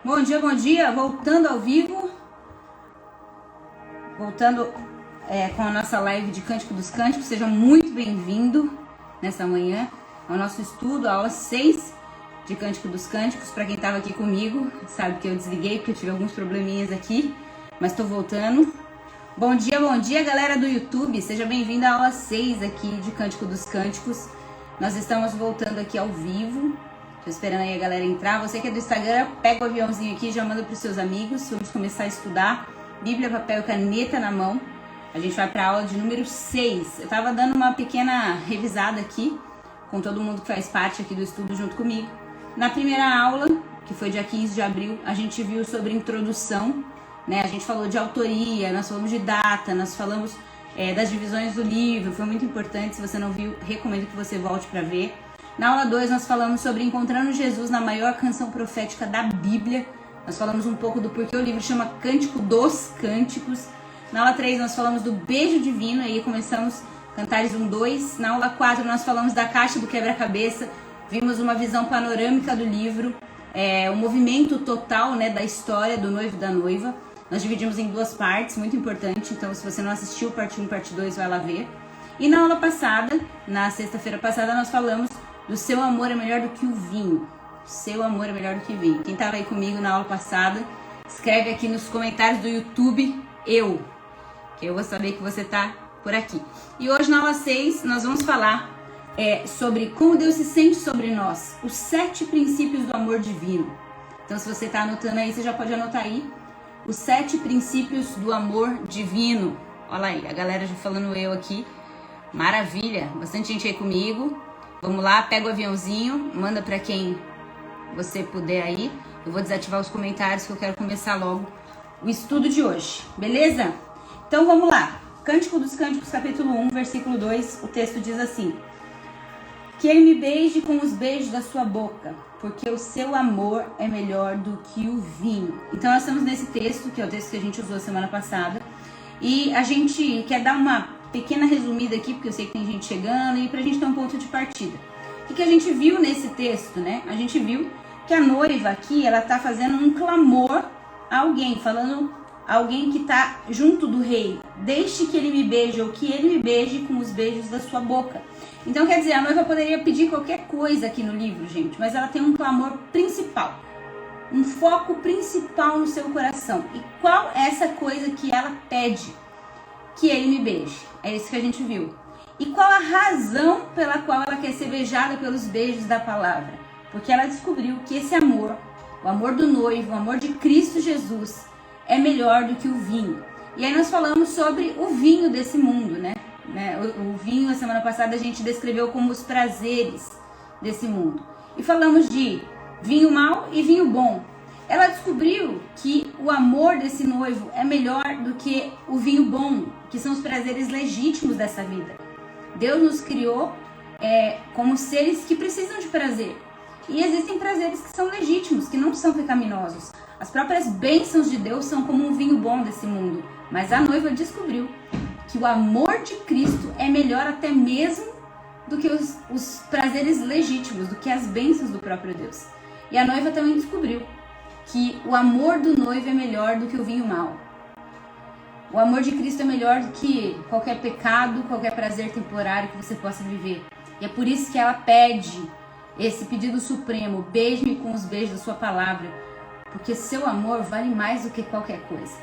Bom dia, voltando ao vivo, voltando com a nossa live de Cântico dos Cânticos. Seja muito bem-vindo nessa manhã ao nosso estudo, a aula 6 de Cântico dos Cânticos. Para quem estava aqui comigo, sabe que eu desliguei porque eu tive alguns probleminhas aqui, mas estou voltando. Bom dia, galera do YouTube, seja bem-vindo à aula 6 aqui de Cântico dos Cânticos. Nós estamos voltando aqui ao vivo. Tô esperando aí a galera entrar. Você que é do Instagram, pega o aviãozinho aqui e já manda para os seus amigos. Vamos começar a estudar. Bíblia, papel e caneta na mão. A gente vai para a aula de número 6. Eu tava dando uma pequena revisada aqui com todo mundo que faz parte aqui do estudo junto comigo. Na primeira aula, que foi dia 15 de abril, a gente viu sobre introdução, né? A gente falou de autoria, nós falamos de data, nós falamos das divisões do livro. Foi muito importante. Se você não viu, recomendo que você volte para ver. Na aula 2 nós falamos sobre encontrando Jesus na maior canção profética da Bíblia. Nós falamos um pouco do porquê o livro chama Cântico dos Cânticos. Na aula 3 nós falamos do beijo divino, aí começamos Cantares 1, 2. Na aula 4 nós falamos da caixa do quebra-cabeça, vimos uma visão panorâmica do livro, o movimento total, né, da história do noivo e da noiva. Nós dividimos em duas partes, muito importante, então se você não assistiu parte 1 parte 2, vai lá ver. E na aula passada, na sexta-feira passada, nós falamos do seu amor é melhor do que o vinho. Seu amor é melhor do que vinho. Quem estava aí comigo na aula passada, escreve aqui nos comentários do YouTube, que eu vou saber que você está por aqui. E hoje na aula 6 nós vamos falar sobre como Deus se sente sobre nós, os 7 princípios do amor divino. Então se você está anotando aí, você já pode anotar aí, os 7 princípios do amor divino. Olha aí, a galera já falando eu aqui. Maravilha, bastante gente aí comigo. Vamos lá, pega o aviãozinho, manda para quem você puder aí. Eu vou desativar os comentários que eu quero começar logo o estudo de hoje, beleza? Então vamos lá. Cântico dos Cânticos, capítulo 1, versículo 2, o texto diz assim: que ele me beije com os beijos da sua boca, porque o seu amor é melhor do que o vinho. Então nós estamos nesse texto, que é o texto que a gente usou semana passada, e a gente quer dar uma pequena resumida aqui, porque eu sei que tem gente chegando, e pra gente ter um ponto de partida. O que a gente viu nesse texto, né? A gente viu que a noiva aqui, ela tá fazendo um clamor a alguém, falando a alguém que tá junto do rei: deixe que ele me beije, ou que ele me beije com os beijos da sua boca. Então, quer dizer, a noiva poderia pedir qualquer coisa aqui no livro, gente, mas ela tem um clamor principal, um foco principal no seu coração. E qual é essa coisa que ela pede? Que ele me beije. É isso que a gente viu. E qual a razão pela qual ela quer ser beijada pelos beijos da palavra? Porque ela descobriu que esse amor, o amor do noivo, o amor de Cristo Jesus, é melhor do que o vinho. E aí nós falamos sobre o vinho desse mundo, né? O vinho, a semana passada, a gente descreveu como os prazeres desse mundo. E falamos de vinho mau e vinho bom. Ela descobriu que o amor desse noivo é melhor do que o vinho bom, que são os prazeres legítimos dessa vida. Deus nos criou como seres que precisam de prazer. E existem prazeres que são legítimos, que não são pecaminosos. As próprias bênçãos de Deus são como um vinho bom desse mundo. Mas a noiva descobriu que o amor de Cristo é melhor até mesmo do que os prazeres legítimos, do que as bênçãos do próprio Deus. E a noiva também descobriu que o amor do noivo é melhor do que o vinho mau. O amor de Cristo é melhor do que qualquer pecado, qualquer prazer temporário que você possa viver. E é por isso que ela pede esse pedido supremo: beije-me com os beijos da sua palavra, porque seu amor vale mais do que qualquer coisa.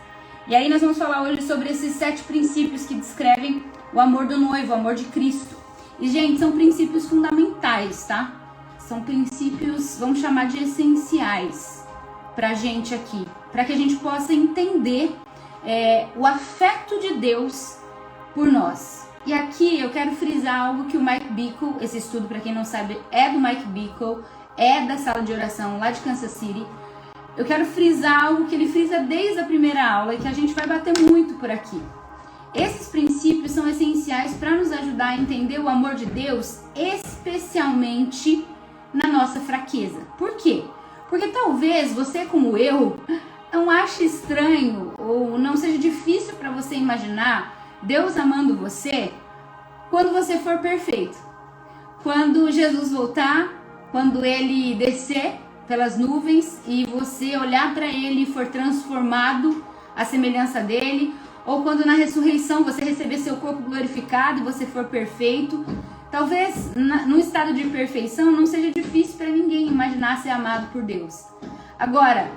E aí nós vamos falar hoje sobre esses 7 princípios que descrevem o amor do noivo, o amor de Cristo. E, gente, são princípios fundamentais, tá? São princípios, vamos chamar de essenciais pra gente aqui, para que a gente possa entender o afeto de Deus por nós. E aqui eu quero frisar algo que o Mike Bickle, esse estudo, para quem não sabe, é do Mike Bickle, é da sala de oração lá de Kansas City. Eu quero frisar algo que ele frisa desde a primeira aula e que a gente vai bater muito por aqui. Esses princípios são essenciais para nos ajudar a entender o amor de Deus, especialmente na nossa fraqueza. Por quê? Porque talvez você, como eu, não ache estranho ou não seja difícil para você imaginar Deus amando você quando você for perfeito. Quando Jesus voltar, quando ele descer pelas nuvens e você olhar para ele e for transformado à semelhança dele, ou quando na ressurreição você receber seu corpo glorificado e você for perfeito. Talvez num estado de perfeição não seja difícil para ninguém imaginar ser amado por Deus. Agora,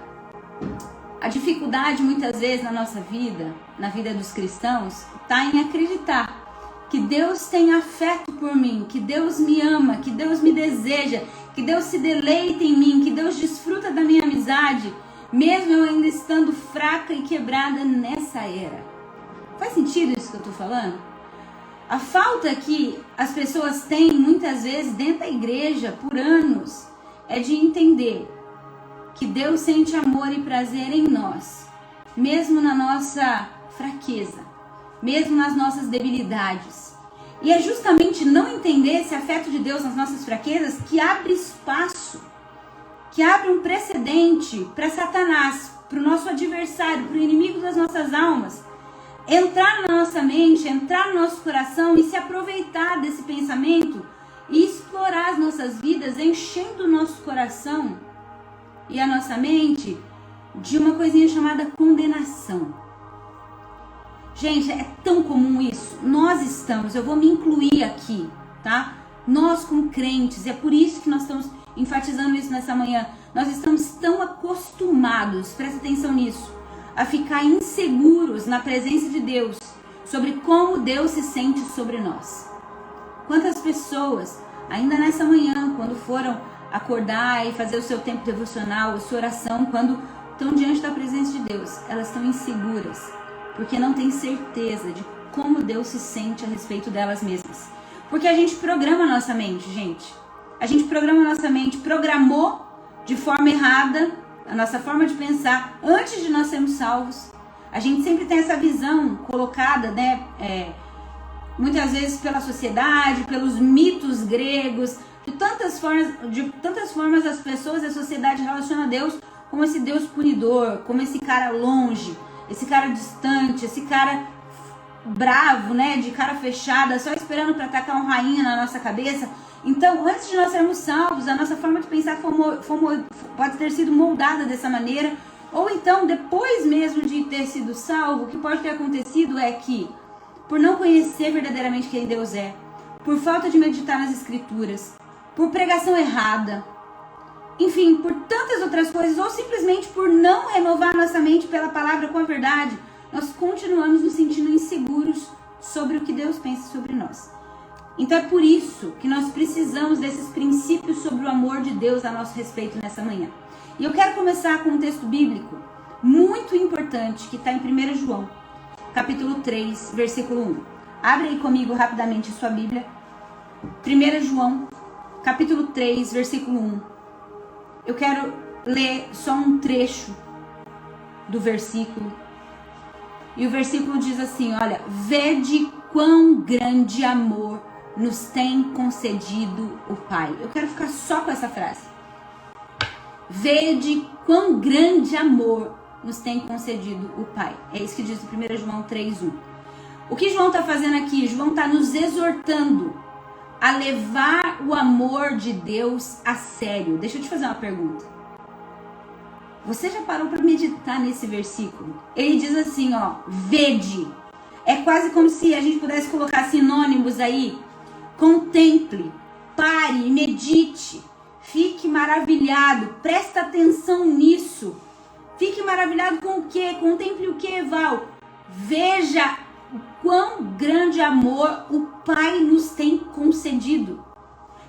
a dificuldade muitas vezes na nossa vida, na vida dos cristãos, está em acreditar que Deus tem afeto por mim, que Deus me ama, que Deus me deseja, que Deus se deleita em mim, que Deus desfruta da minha amizade, mesmo eu ainda estando fraca e quebrada nessa era. Faz sentido isso que eu estou falando? A falta que as pessoas têm muitas vezes dentro da igreja por anos é de entender que Deus sente amor e prazer em nós, mesmo na nossa fraqueza, mesmo nas nossas debilidades. E é justamente não entender esse afeto de Deus nas nossas fraquezas que abre espaço, que abre um precedente para Satanás, para o nosso adversário, para o inimigo das nossas almas, entrar na nossa mente, entrar no nosso coração e se aproveitar desse pensamento e explorar as nossas vidas, enchendo o nosso coração e a nossa mente de uma coisinha chamada condenação. Gente, é tão comum isso. Nós estamos, eu vou me incluir aqui, tá? Nós como crentes, é por isso que nós estamos enfatizando isso nessa manhã. Nós estamos tão acostumados, presta atenção nisso, a ficar inseguros na presença de Deus, sobre como Deus se sente sobre nós. Quantas pessoas, ainda nessa manhã, quando foram acordar e fazer o seu tempo devocional, a sua oração, quando estão diante da presença de Deus, elas estão inseguras, porque não têm certeza de como Deus se sente a respeito delas mesmas. Porque a gente programa a nossa mente, gente. A gente programa a nossa mente, programou de forma errada a nossa forma de pensar antes de nós sermos salvos. A gente sempre tem essa visão colocada, né, muitas vezes pela sociedade, pelos mitos gregos, de tantas formas as pessoas e a sociedade relacionam a Deus como esse Deus punidor, como esse cara longe, esse cara distante, esse cara bravo, né, de cara fechada, só esperando para atacar um rainha na nossa cabeça. Então, antes de nós sermos salvos, a nossa forma de pensar pode ter sido moldada dessa maneira, ou então, depois mesmo de ter sido salvo, o que pode ter acontecido é que, por não conhecer verdadeiramente quem Deus é, por falta de meditar nas Escrituras, por pregação errada, enfim, por tantas outras coisas, ou simplesmente por não renovar nossa mente pela palavra com a verdade, nós continuamos nos sentindo inseguros sobre o que Deus pensa sobre nós. Então é por isso que nós precisamos desses princípios sobre o amor de Deus a nosso respeito nessa manhã. E eu quero começar com um texto bíblico muito importante que está em 1 João, capítulo 3, versículo 1. Abre aí comigo rapidamente a sua Bíblia. 1 João, capítulo 3, versículo 1. Eu quero ler só um trecho do versículo. E o versículo diz assim, olha: vede quão grande amor nos tem concedido o Pai. Eu quero ficar só com essa frase. Vede quão grande amor nos tem concedido o Pai. É isso que diz em 1 João 3:1. O que João está fazendo aqui? João está nos exortando a levar o amor de Deus a sério. Deixa eu te fazer uma pergunta. Você já parou para meditar nesse versículo? Ele diz assim, ó, vede. É quase como se a gente pudesse colocar sinônimos aí. Contemple, pare, medite, fique maravilhado, presta atenção nisso. Fique maravilhado com o quê? Contemple o quê, Val? Veja o quão grande amor o Pai nos tem concedido.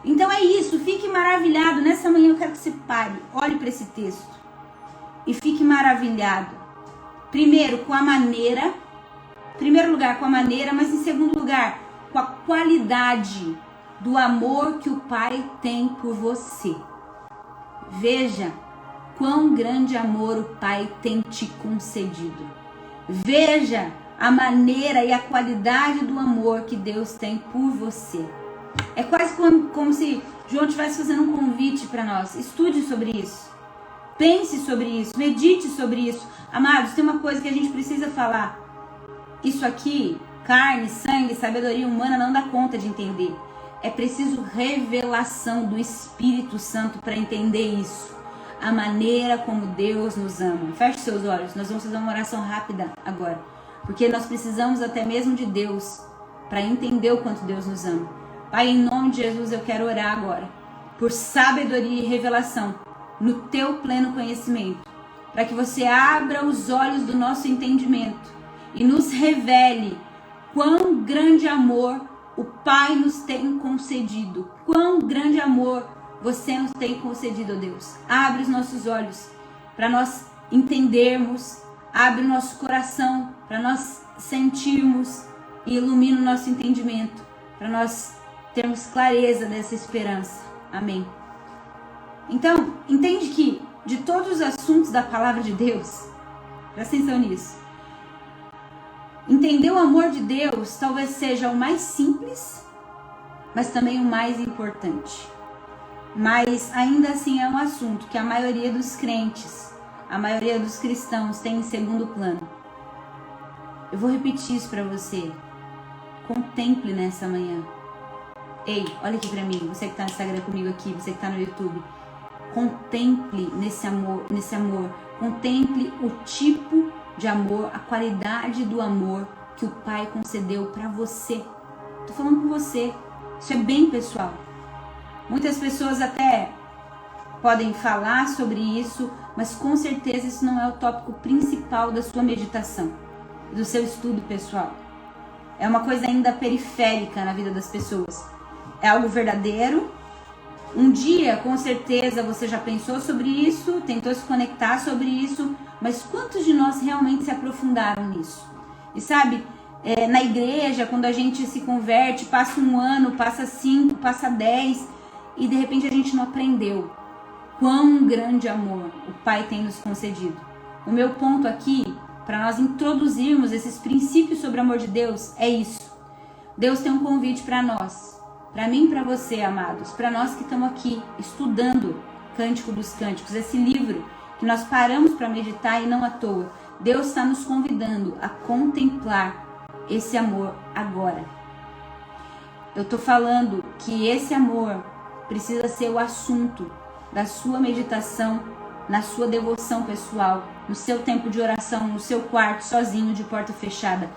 Então é isso, fique maravilhado. Nessa manhã eu quero que você pare, olhe para esse texto e fique maravilhado. Primeiro, com a maneira, em primeiro lugar com a maneira, mas em segundo lugar, com a qualidade do amor que o Pai tem por você. Veja quão grande amor o Pai tem te concedido. Veja a maneira e a qualidade do amor que Deus tem por você. É quase como se João estivesse fazendo um convite para nós. Estude sobre isso. Pense sobre isso. Medite sobre isso. Amados, tem uma coisa que a gente precisa falar. Isso aqui, carne, sangue, sabedoria humana não dá conta de entender. É preciso revelação do Espírito Santo para entender isso. a maneira como Deus nos ama. Feche seus olhos, nós vamos fazer uma oração rápida agora, porque nós precisamos até mesmo de Deus para entender o quanto Deus nos ama. Pai, em nome de Jesus, eu quero orar agora por sabedoria e revelação no teu pleno conhecimento, para que você abra os olhos do nosso entendimento e nos revele quão grande amor o Pai nos tem concedido, quão grande amor você nos tem concedido, ó Deus. Abre os nossos olhos para nós entendermos, abre o nosso coração para nós sentirmos e ilumina o nosso entendimento, para nós termos clareza dessa esperança. Amém. Então, entende que de todos os assuntos da palavra de Deus, presta atenção nisso, entender o amor de Deus talvez seja o mais simples, mas também o mais importante. Mas ainda assim é um assunto que a maioria dos crentes, a maioria dos cristãos tem em segundo plano. Eu vou repetir isso para você. Contemple nessa manhã. Ei, olha aqui para mim, você que está no Instagram comigo aqui, você que está no YouTube. Contemple nesse amor. Contemple o tipo de amor, a qualidade do amor que o Pai concedeu para você. Tô falando com você. Isso é bem pessoal. Muitas pessoas até podem falar sobre isso, mas com certeza isso não é o tópico principal da sua meditação, do seu estudo pessoal. É uma coisa ainda periférica na vida das pessoas. É algo verdadeiro. Um dia, com certeza, você já pensou sobre isso, tentou se conectar sobre isso, mas quantos de nós realmente se aprofundaram nisso? E sabe, na igreja, quando a gente se converte, passa 1 ano, passa 5, passa 10, e de repente a gente não aprendeu quão grande amor o Pai tem nos concedido. O meu ponto aqui, para nós introduzirmos esses princípios sobre o amor de Deus, é isso. Deus tem um convite para nós, para mim e para você, amados, para nós que estamos aqui estudando Cântico dos Cânticos, esse livro que nós paramos para meditar e não à toa. Deus está nos convidando a contemplar esse amor agora. Eu estou falando que esse amor precisa ser o assunto da sua meditação, na sua devoção pessoal, no seu tempo de oração, no seu quarto, sozinho, de porta fechada.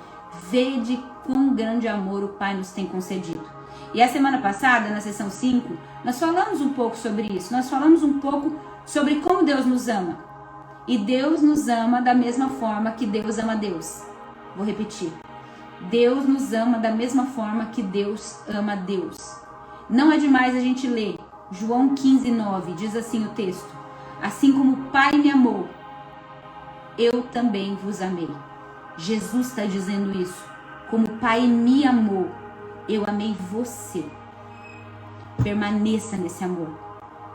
Vede quão grande amor o Pai nos tem concedido. E a semana passada, na sessão 5, nós falamos um pouco sobre isso. Nós falamos um pouco sobre como Deus nos ama. E Deus nos ama da mesma forma que Deus ama Deus. Vou repetir. Deus nos ama da mesma forma que Deus ama Deus. Não é demais a gente ler. João 15:9, diz assim o texto. Assim como o Pai me amou, eu também vos amei. Jesus está dizendo isso. Como o Pai me amou, eu amei você. Permaneça nesse amor.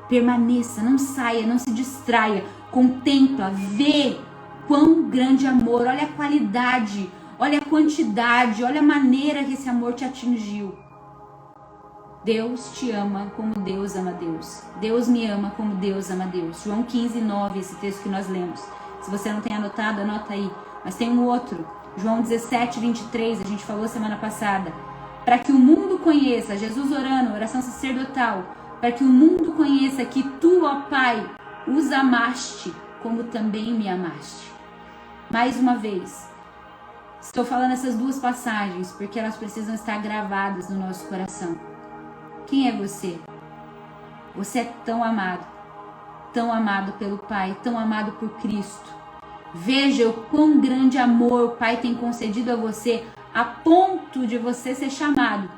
Permaneça, não saia, não se distraia. Contempla, vê quão grande amor. Olha a qualidade, olha a quantidade, olha a maneira que esse amor te atingiu. Deus te ama como Deus ama Deus. Deus me ama como Deus ama Deus. João 15:9, esse texto que nós lemos. Se você não tem anotado, anota aí. Mas tem um outro. João 17:23, a gente falou semana passada. Para que o mundo conheça, Jesus orando, oração sacerdotal. Para que o mundo conheça que tu, ó Pai, os amaste como também me amaste. Mais uma vez, estou falando essas duas passagens porque elas precisam estar gravadas no nosso coração. Quem é você? Você é tão amado pelo Pai, tão amado por Cristo. Veja o quão grande amor o Pai tem concedido a você, a ponto de você ser chamado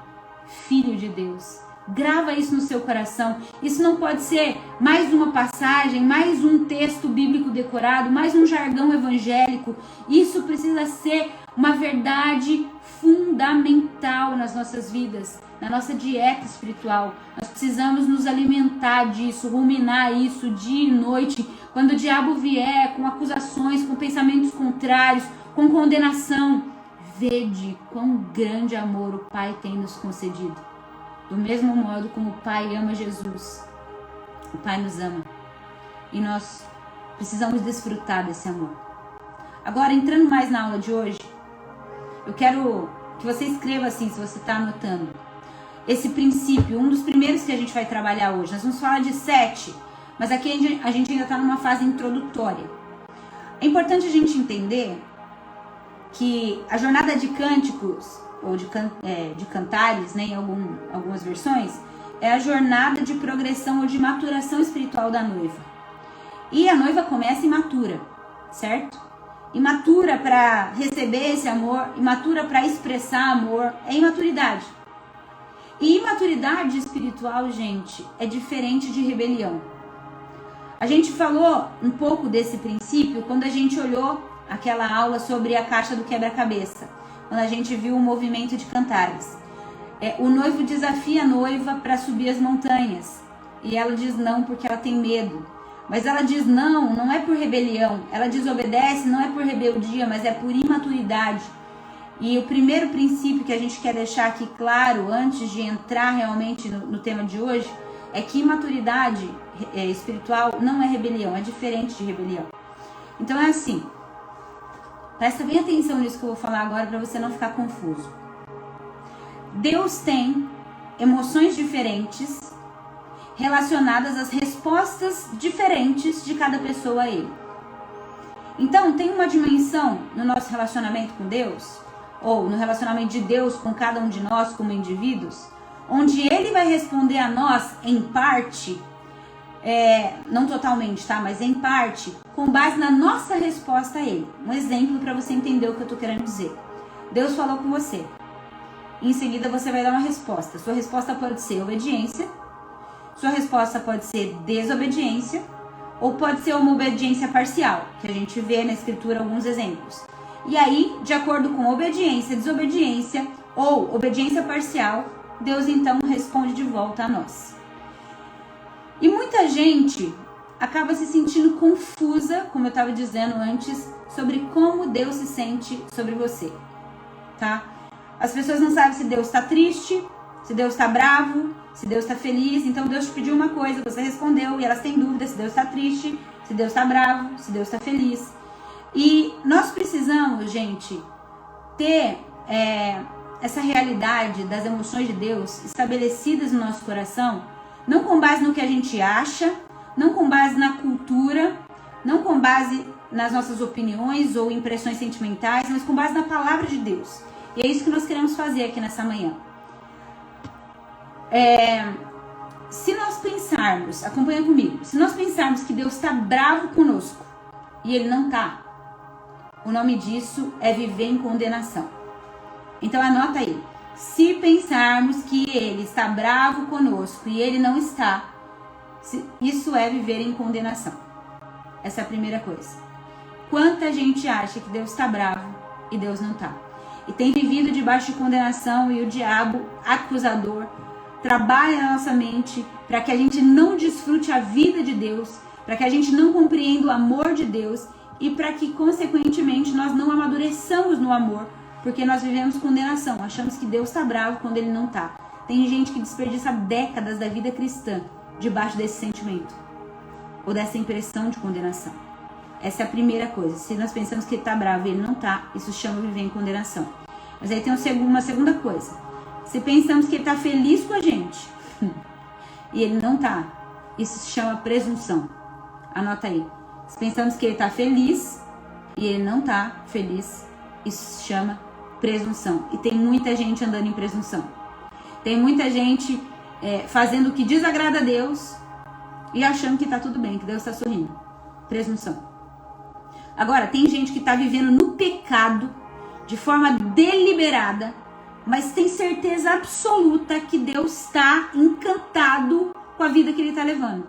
Filho de Deus. Grava isso no seu coração. Isso não pode ser mais uma passagem, mais um texto bíblico decorado, mais um jargão evangélico. Isso precisa ser uma verdade fundamental nas nossas vidas, na nossa dieta espiritual. Nós precisamos nos alimentar disso, ruminar isso dia e noite. Quando o diabo vier com acusações, com pensamentos contrários, com condenação, vede quão grande amor o Pai tem nos concedido. Do mesmo modo como o Pai ama Jesus, o Pai nos ama. E nós precisamos desfrutar desse amor. Agora, entrando mais na aula de hoje, eu quero que você escreva assim, se você está anotando. Esse princípio, um dos primeiros que a gente vai trabalhar hoje. Nós vamos falar de 7, Mas aqui a gente ainda está numa fase introdutória. É importante a gente entender que a jornada de cânticos, ou de cantares, né, em algumas versões, é a jornada de progressão ou de maturação espiritual da noiva. E a noiva começa imatura, certo? Imatura para receber esse amor, imatura para expressar amor, é imaturidade. E imaturidade espiritual, gente, é diferente de rebelião. A gente falou um pouco desse princípio quando a gente olhou aquela aula sobre a caixa do quebra-cabeça, quando a gente viu o movimento de cantares. O noivo desafia a noiva para subir as montanhas e ela diz não porque ela tem medo. Mas ela diz não é por rebelião. Ela desobedece não é por rebeldia, mas é por imaturidade. E o primeiro princípio que a gente quer deixar aqui claro, antes de entrar realmente no tema de hoje, é que imaturidade espiritual não é rebelião, é diferente de rebelião. Então é assim, presta bem atenção nisso que eu vou falar agora para você não ficar confuso. Deus tem emoções diferentes relacionadas às respostas diferentes de cada pessoa a Ele. Então, tem uma dimensão no nosso relacionamento com Deus, ou no relacionamento de Deus com cada um de nós como indivíduos, onde Ele vai responder a nós em parte, não totalmente, tá? Mas em parte, com base na nossa resposta a Ele. Um exemplo para você entender o que eu estou querendo dizer. Deus falou com você. Em seguida você vai dar uma resposta. Sua resposta pode ser obediência, sua resposta pode ser desobediência, ou pode ser uma obediência parcial, que a gente vê na escritura alguns exemplos. E aí, de acordo com obediência, desobediência ou obediência parcial, Deus então responde de volta a nós. E muita gente acaba se sentindo confusa, como eu estava dizendo antes, sobre como Deus se sente sobre você, tá? As pessoas não sabem se Deus está triste, se Deus está bravo, se Deus está feliz. Então Deus te pediu uma coisa, você respondeu e elas têm dúvida se Deus está triste, se Deus está bravo, se Deus está feliz. E nós precisamos, gente, ter essa realidade das emoções de Deus estabelecidas no nosso coração, não com base no que a gente acha, não com base na cultura, não com base nas nossas opiniões ou impressões sentimentais, mas com base na palavra de Deus. E é isso que nós queremos fazer aqui nessa manhã. Se nós pensarmos, acompanha comigo, se nós pensarmos que Deus está bravo conosco e Ele não está, o nome disso é viver em condenação. Então anota aí, se pensarmos que Ele está bravo conosco e Ele não está, isso é viver em condenação. Essa é a primeira coisa. Quanta gente acha que Deus está bravo e Deus não está? E tem vivido debaixo de condenação e o diabo, acusador, trabalha na nossa mente para que a gente não desfrute a vida de Deus, para que a gente não compreenda o amor de Deus e para que, consequentemente, nós não amadureçamos no amor, porque nós vivemos condenação, achamos que Deus está bravo quando Ele não está. Tem gente que desperdiça décadas da vida cristã debaixo desse sentimento ou dessa impressão de condenação. Essa é a primeira coisa. Se nós pensamos que Ele está bravo e Ele não está, isso chama viver em condenação. Mas aí tem uma segunda coisa. Se pensamos que Ele está feliz com a gente e Ele não está, isso se chama presunção. Anota aí. Se pensamos que Ele está feliz e Ele não está feliz, isso se chama presunção. E tem muita gente andando em presunção. Tem muita gente fazendo o que desagrada a Deus e achando que está tudo bem, que Deus está sorrindo. Presunção. Agora, tem gente que está vivendo no pecado de forma deliberada, mas tem certeza absoluta que Deus está encantado com a vida que ele está levando.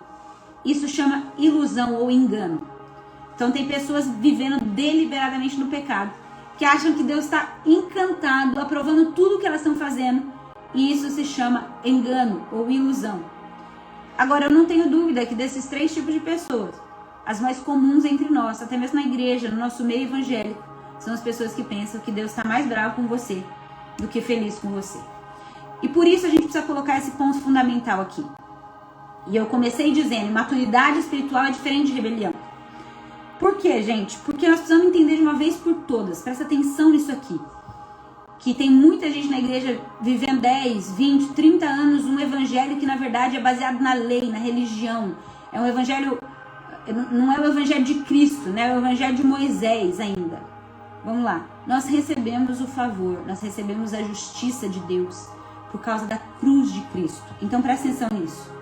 Isso chama ilusão ou engano. Então tem pessoas vivendo deliberadamente no pecado, que acham que Deus está encantado, aprovando tudo que elas estão fazendo, e isso se chama engano ou ilusão. Agora, eu não tenho dúvida que desses três tipos de pessoas, as mais comuns entre nós, até mesmo na igreja, no nosso meio evangélico, são as pessoas que pensam que Deus está mais bravo com você do que feliz com você. E por isso a gente precisa colocar esse ponto fundamental aqui. E eu comecei dizendo, maturidade espiritual é diferente de rebelião. Por quê, gente? Porque nós precisamos entender de uma vez por todas, presta atenção nisso aqui, que tem muita gente na igreja vivendo 10, 20, 30 anos um evangelho que na verdade é baseado na lei, na religião, É um evangelho, não é o evangelho de Cristo, né? É o evangelho de Moisés ainda. Vamos lá. Nós recebemos o favor, nós recebemos a justiça de Deus por causa da cruz de Cristo. Então presta atenção nisso.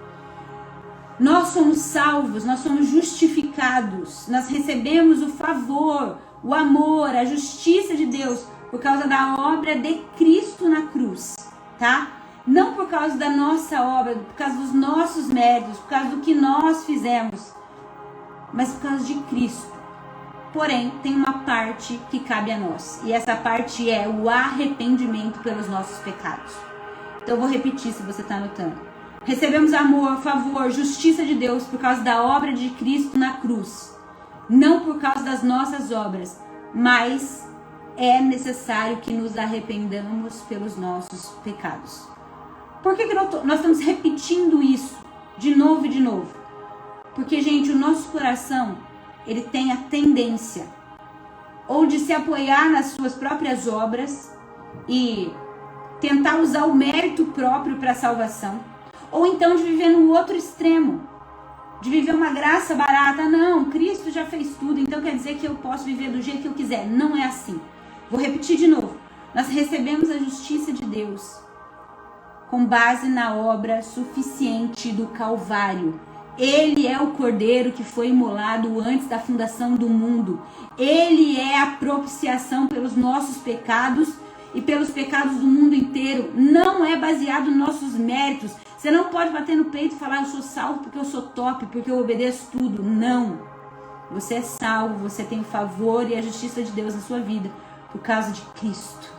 Nós somos salvos, nós somos justificados, nós recebemos o favor, o amor, a justiça de Deus por causa da obra de Cristo na cruz, tá? Não por causa da nossa obra, por causa dos nossos méritos, por causa do que nós fizemos, mas por causa de Cristo. Porém, tem uma parte que cabe a nós, e essa parte é o arrependimento pelos nossos pecados. Então eu vou repetir se você está anotando. Recebemos amor, favor, justiça de Deus por causa da obra de Cristo na cruz. Não por causa das nossas obras, mas é necessário que nos arrependamos pelos nossos pecados. Por que nós estamos repetindo isso de novo e de novo? Porque, gente, o nosso coração, ele tem a tendência ou de se apoiar nas suas próprias obras e tentar usar o mérito próprio para a salvação, ou então de viver no outro extremo, de viver uma graça barata. Não, Cristo já fez tudo, então quer dizer que eu posso viver do jeito que eu quiser. Não é assim. Vou repetir de novo. Nós recebemos a justiça de Deus com base na obra suficiente do Calvário. Ele é o Cordeiro que foi imolado antes da fundação do mundo. Ele é a propiciação pelos nossos pecados e pelos pecados do mundo inteiro. Não é baseado nos nossos méritos. Você não pode bater no peito e falar: eu sou salvo porque eu sou top, porque eu obedeço tudo. Não. Você é salvo, você tem o favor e a justiça de Deus na sua vida por causa de Cristo.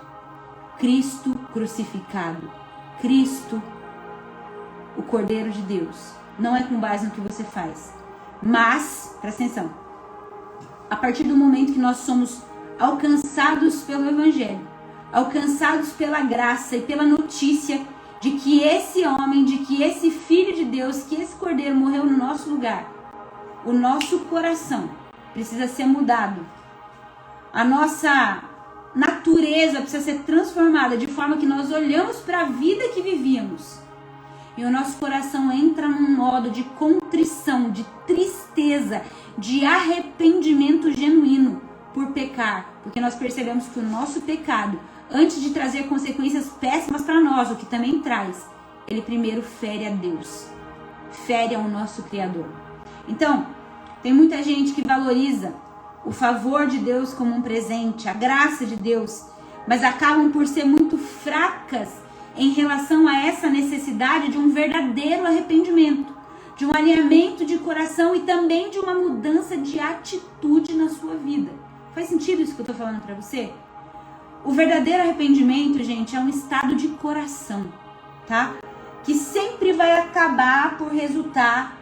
Cristo crucificado. Cristo, o Cordeiro de Deus. Não é com base no que você faz. Mas, presta atenção, a partir do momento que nós somos alcançados pelo Evangelho, alcançados pela graça e pela notícia de que esse homem, de que esse Filho de Deus, que esse Cordeiro morreu no nosso lugar, o nosso coração precisa ser mudado. A nossa natureza precisa ser transformada de forma que nós olhamos para a vida que vivíamos e o nosso coração entra num modo de contrição, de tristeza, de arrependimento genuíno por pecar, porque nós percebemos que o nosso pecado, antes de trazer consequências péssimas para nós, o que também traz, ele primeiro fere a Deus, fere ao nosso Criador. Então, tem muita gente que valoriza o favor de Deus como um presente, a graça de Deus, mas acabam por ser muito fracas em relação a essa necessidade de um verdadeiro arrependimento, de um alinhamento de coração e também de uma mudança de atitude na sua vida. Faz sentido isso que eu estou falando para você? O verdadeiro arrependimento, gente, é um estado de coração, tá? Que sempre vai acabar por resultar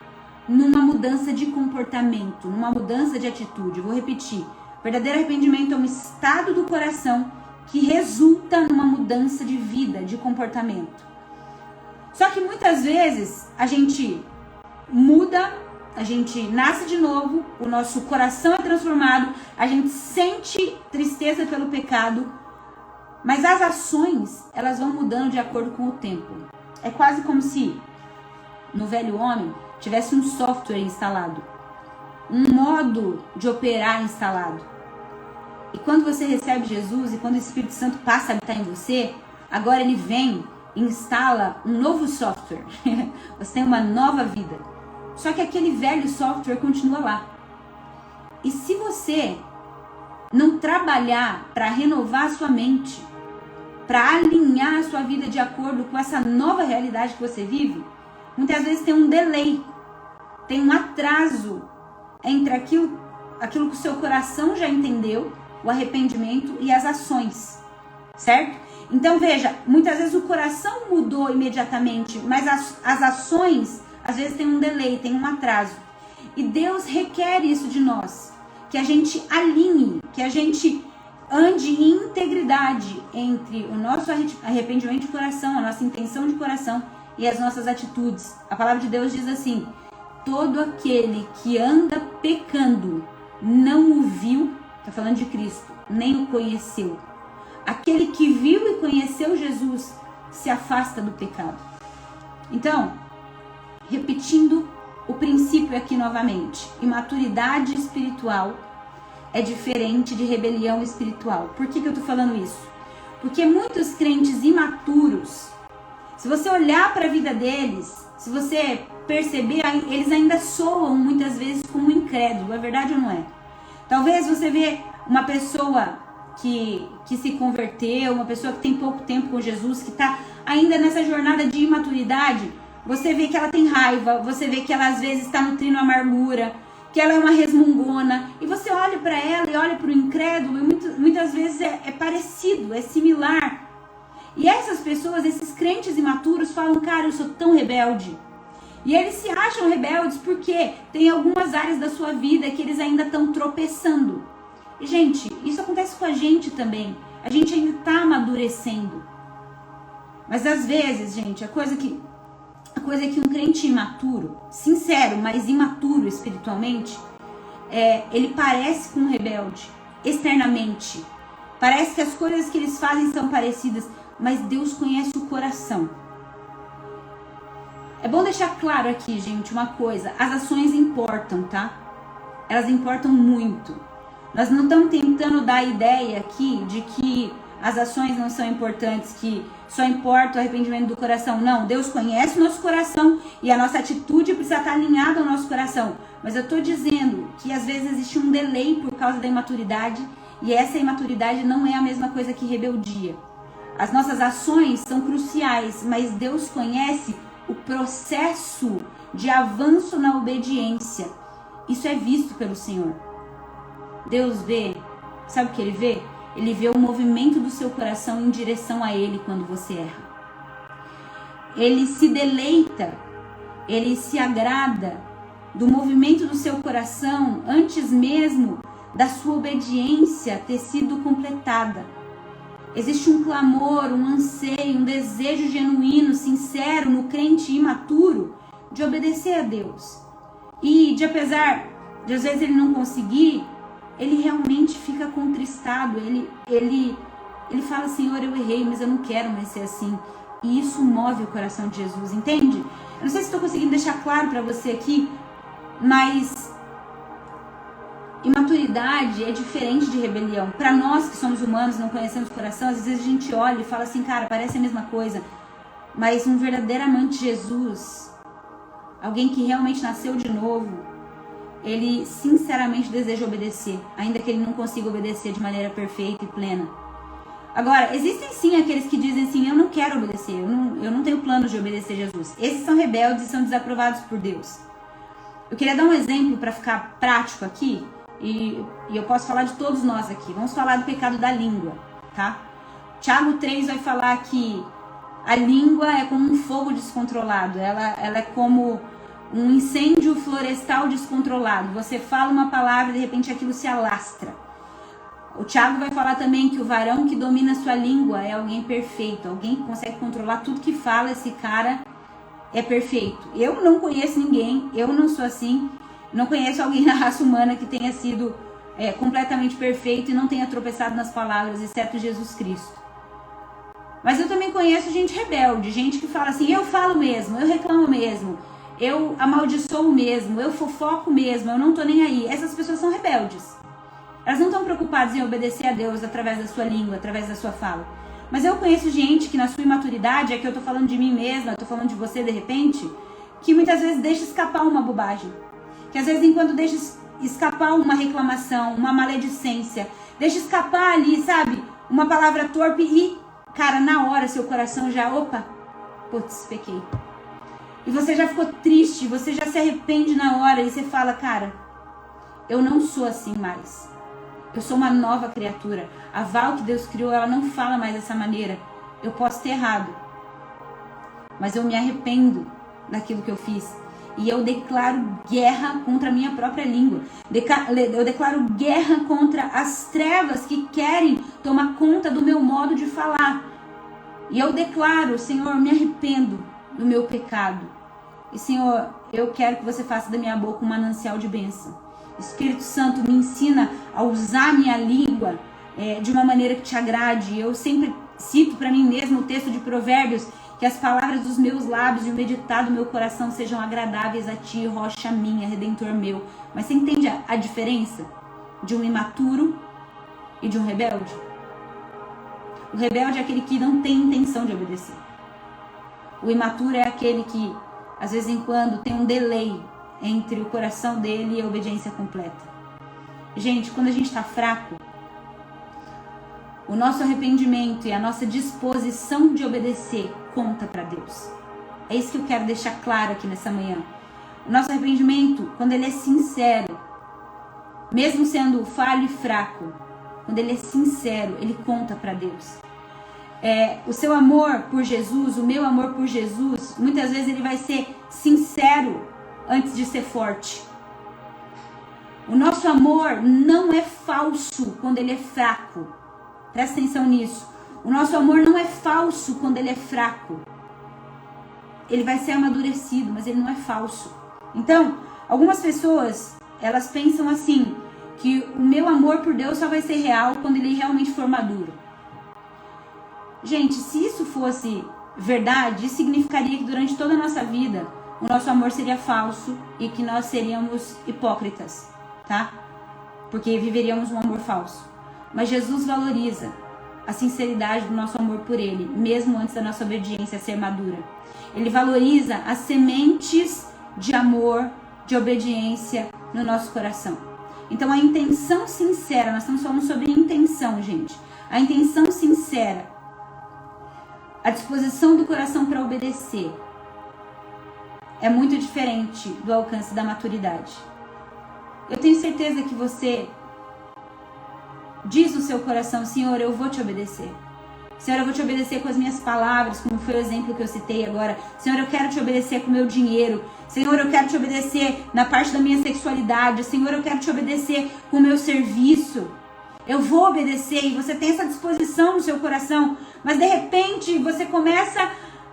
numa mudança de comportamento, numa mudança de atitude. Vou repetir. O verdadeiro arrependimento é um estado do coração que resulta numa mudança de vida, de comportamento. Só que muitas vezes a gente muda, a gente nasce de novo, o nosso coração é transformado, a gente sente tristeza pelo pecado, mas as ações, elas vão mudando de acordo com o tempo. É quase como se no velho homem tivesse um software instalado, um modo de operar instalado. E quando você recebe Jesus e quando o Espírito Santo passa a habitar em você, agora ele vem e instala um novo software. Você tem uma nova vida. Só que aquele velho software continua lá. E se você não trabalhar para renovar a sua mente, para alinhar a sua vida de acordo com essa nova realidade que você vive, muitas vezes tem um delay, tem um atraso entre aquilo que o seu coração já entendeu, o arrependimento e as ações, certo? Então veja, muitas vezes o coração mudou imediatamente, mas as ações, às vezes tem um delay, tem um atraso. E Deus requer isso de nós, que a gente alinhe, que a gente ande em integridade entre o nosso arrependimento de coração, a nossa intenção de coração e as nossas atitudes. A palavra de Deus diz assim: todo aquele que anda pecando não o viu, está falando de Cristo, nem o conheceu. Aquele que viu e conheceu Jesus se afasta do pecado. Então, repetindo o princípio aqui novamente. Imaturidade espiritual é diferente de rebelião espiritual. Por que eu tô falando isso? Porque muitos crentes imaturos, se você olhar para a vida deles, se você perceber, eles ainda soam muitas vezes como incrédulo. É verdade ou não é? Talvez você vê uma pessoa que se converteu, uma pessoa que tem pouco tempo com Jesus, que está ainda nessa jornada de imaturidade, você vê que ela tem raiva, você vê que ela às vezes está nutrindo amargura, que ela é uma resmungona, e você olha para ela e olha para o incrédulo, e muitas vezes é parecido, é similar. E essas pessoas, esses crentes imaturos falam, cara, eu sou tão rebelde. E eles se acham rebeldes porque tem algumas áreas da sua vida que eles ainda estão tropeçando. E, gente, isso acontece com a gente também. A gente ainda está amadurecendo. Mas às vezes, gente, a coisa é que um crente imaturo, sincero, mas imaturo espiritualmente, ele parece com um rebelde, externamente. Parece que as coisas que eles fazem são parecidas, mas Deus conhece o coração. É bom deixar claro aqui, gente, uma coisa. As ações importam, tá? Elas importam muito. Nós não estamos tentando dar a ideia aqui de que as ações não são importantes, que só importa o arrependimento do coração. Não, Deus conhece o nosso coração e a nossa atitude precisa estar alinhada ao nosso coração. Mas eu estou dizendo que às vezes existe um delay por causa da imaturidade, e essa imaturidade não é a mesma coisa que rebeldia. As nossas ações são cruciais, mas Deus conhece o processo de avanço na obediência. Isso é visto pelo Senhor. Deus vê, sabe o que Ele vê? Ele vê o movimento do seu coração em direção a Ele quando você erra. Ele se deleita, Ele se agrada do movimento do seu coração antes mesmo da sua obediência ter sido completada. Existe um clamor, um anseio, um desejo genuíno, sincero no crente imaturo de obedecer a Deus. E de apesar de às vezes ele não conseguir, ele realmente fica contristado. Ele fala, Senhor, eu errei, mas eu não quero mais ser assim. E isso move o coração de Jesus, entende? Eu não sei se estou conseguindo deixar claro para você aqui, mas imaturidade é diferente de rebelião. Para nós que somos humanos, não conhecemos o coração, às vezes a gente olha e fala assim, cara, parece a mesma coisa. Mas um verdadeiro amante de Jesus, alguém que realmente nasceu de novo, ele sinceramente deseja obedecer, ainda que ele não consiga obedecer de maneira perfeita e plena. Agora, existem sim aqueles que dizem assim, eu não quero obedecer, eu não tenho plano de obedecer Jesus. Esses são rebeldes e são desaprovados por Deus. Eu queria dar um exemplo para ficar prático aqui. E eu posso falar de todos nós aqui. Vamos falar do pecado da língua, tá? Tiago 3 vai falar que a língua é como um fogo descontrolado. Ela é como um incêndio florestal descontrolado. Você fala uma palavra e de repente aquilo se alastra. O Tiago vai falar também que o varão que domina a sua língua é alguém perfeito. Alguém que consegue controlar tudo que fala, esse cara é perfeito. Eu não conheço ninguém, eu não sou assim. Não conheço alguém na raça humana que tenha sido completamente perfeito e não tenha tropeçado nas palavras, exceto Jesus Cristo. Mas eu também conheço gente rebelde, gente que fala assim, eu falo mesmo, eu reclamo mesmo, eu amaldiçoo mesmo, eu fofoco mesmo, eu não tô nem aí. Essas pessoas são rebeldes. Elas não estão preocupadas em obedecer a Deus através da sua língua, através da sua fala. Mas eu conheço gente que na sua imaturidade, aqui eu tô falando de mim mesma, eu tô falando de você de repente, que muitas vezes deixa escapar uma bobagem. Que às vezes enquanto deixa escapar uma reclamação, uma maledicência, deixa escapar ali, sabe, uma palavra torpe e, cara, na hora seu coração já, opa, putz, pequei. E você já ficou triste, você já se arrepende na hora e você fala, cara, eu não sou assim mais. Eu sou uma nova criatura. A Val que Deus criou, ela não fala mais dessa maneira. Eu posso ter errado, mas eu me arrependo daquilo que eu fiz. E eu declaro guerra contra a minha própria língua. Eu declaro guerra contra as trevas que querem tomar conta do meu modo de falar. E eu declaro, Senhor, me arrependo do meu pecado. E, Senhor, eu quero que você faça da minha boca um manancial de bênção. Espírito Santo, me ensina a usar a minha língua de uma maneira que te agrade. Eu sempre cito para mim mesmo o texto de Provérbios, Que as palavras dos meus lábios e o meditar do meu coração sejam agradáveis a ti, rocha minha, redentor meu. Mas você entende a diferença de um imaturo e de um rebelde? O rebelde é aquele que não tem intenção de obedecer. O imaturo é aquele que, às vezes em quando, tem um delay entre o coração dele e a obediência completa. Gente, quando a gente está fraco, o nosso arrependimento e a nossa disposição de obedecer conta para Deus. É isso que eu quero deixar claro aqui nessa manhã. O nosso arrependimento, quando ele é sincero, mesmo sendo falho e fraco, quando ele é sincero, ele conta para Deus. O seu amor por Jesus, o meu amor por Jesus, muitas vezes ele vai ser sincero antes de ser forte. O nosso amor não é falso quando ele é fraco. Presta atenção nisso. O nosso amor não é falso quando ele é fraco. Ele vai ser amadurecido, mas ele não é falso. Então, algumas pessoas, elas pensam assim, que o meu amor por Deus só vai ser real quando ele realmente for maduro. Gente, se isso fosse verdade, isso significaria que durante toda a nossa vida, o nosso amor seria falso e que nós seríamos hipócritas, tá? Porque viveríamos um amor falso. Mas Jesus valoriza a sinceridade do nosso amor por Ele, mesmo antes da nossa obediência ser madura. Ele valoriza as sementes de amor, de obediência no nosso coração. Então a intenção sincera, nós estamos falando sobre intenção, gente. A intenção sincera, a disposição do coração para obedecer, é muito diferente do alcance da maturidade. Eu tenho certeza que você diz no seu coração: Senhor, eu vou te obedecer. Senhor, eu vou te obedecer com as minhas palavras, como foi o exemplo que eu citei agora. Senhor, eu quero te obedecer com o meu dinheiro. Senhor, eu quero te obedecer na parte da minha sexualidade. Senhor, eu quero te obedecer com o meu serviço. Eu vou obedecer, e você tem essa disposição no seu coração. Mas de repente você começa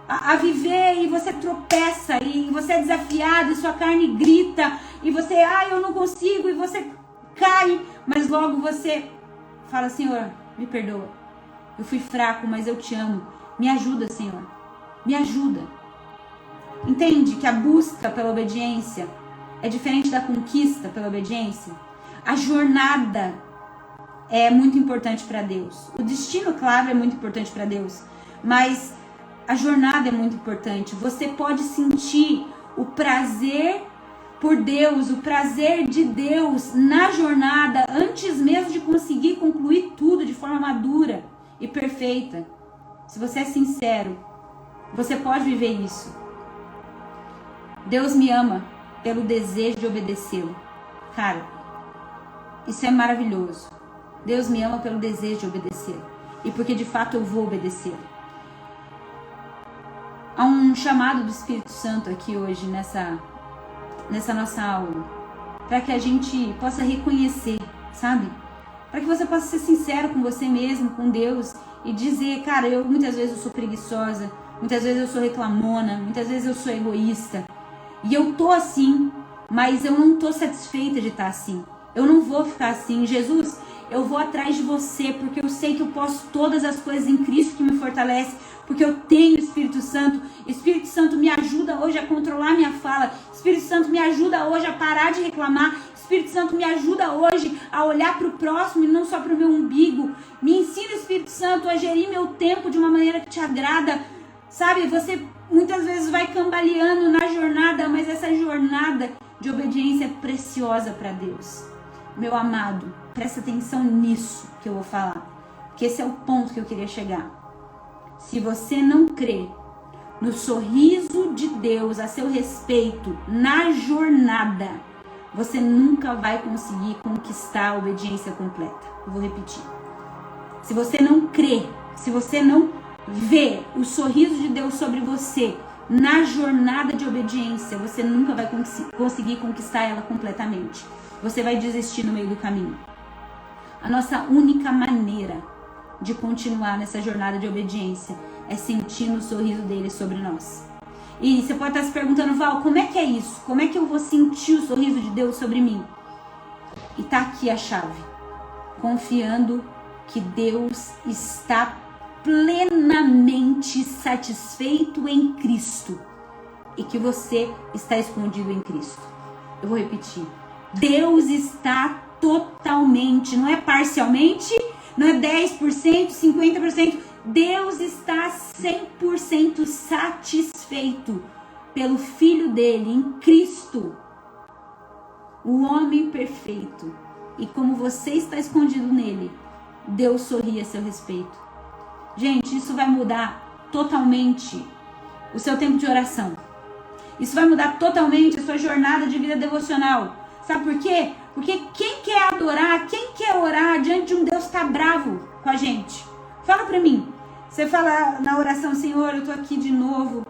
a viver e você tropeça, e você é desafiado, e sua carne grita, e você, eu não consigo, e você cai. Mas logo você fala: Senhor, me perdoa. Eu fui fraco, mas eu te amo. Me ajuda, Senhor. Me ajuda. Entende que a busca pela obediência é diferente da conquista pela obediência? A jornada é muito importante para Deus. O destino, claro, é muito importante para Deus. Mas a jornada é muito importante. Você pode sentir o prazer por Deus, o prazer de Deus na jornada, antes mesmo de conseguir concluir tudo de forma madura e perfeita. Se você é sincero, você pode viver isso. Deus me ama pelo desejo de obedecê-lo. Cara, isso é maravilhoso. Deus me ama pelo desejo de obedecer. E porque de fato eu vou obedecer. Há um chamado do Espírito Santo aqui hoje nessa nossa aula, para que a gente possa reconhecer, sabe? Para que você possa ser sincero com você mesmo, com Deus, e dizer: cara, muitas vezes eu sou preguiçosa, muitas vezes eu sou reclamona, muitas vezes eu sou egoísta, e eu tô assim, mas eu não tô satisfeita de estar assim. Eu não vou ficar assim. Jesus, eu vou atrás de você, porque eu sei que eu posso todas as coisas em Cristo que me fortalece, porque eu tenho o Espírito Santo. Espírito Santo, me ajuda hoje a controlar minha fala. Espírito Santo, me ajuda hoje a parar de reclamar. Espírito Santo, me ajuda hoje a olhar para o próximo e não só para o meu umbigo. Me ensina, Espírito Santo, a gerir meu tempo de uma maneira que te agrada. Sabe, você muitas vezes vai cambaleando na jornada, mas essa jornada de obediência é preciosa para Deus. Meu amado, presta atenção nisso que eu vou falar, porque esse é o ponto que eu queria chegar. Se você não crê no sorriso de Deus a seu respeito na jornada, você nunca vai conseguir conquistar a obediência completa. Eu vou repetir. Se você não crê, se você não vê o sorriso de Deus sobre você na jornada de obediência, você nunca vai conseguir conquistar ela completamente. Você vai desistir no meio do caminho. A nossa única maneira de continuar nessa jornada de obediência é sentindo o sorriso dele sobre nós. E você pode estar se perguntando: Val, como é que é isso? Como é que eu vou sentir o sorriso de Deus sobre mim? E tá aqui a chave. Confiando que Deus está plenamente satisfeito em Cristo e que você está escondido em Cristo. Eu vou repetir. Deus está totalmente, não é parcialmente, não é 10%, 50%. Deus está 100% satisfeito pelo Filho dele, em Cristo, o homem perfeito. E como você está escondido nele, Deus sorri a seu respeito. Gente, isso vai mudar totalmente o seu tempo de oração. Isso vai mudar totalmente a sua jornada de vida devocional. Sabe por quê? Porque quem quer adorar, quem quer orar diante de um Deus que está bravo com a gente? Fala pra mim. Você fala na oração, Senhor, eu tô aqui de novo.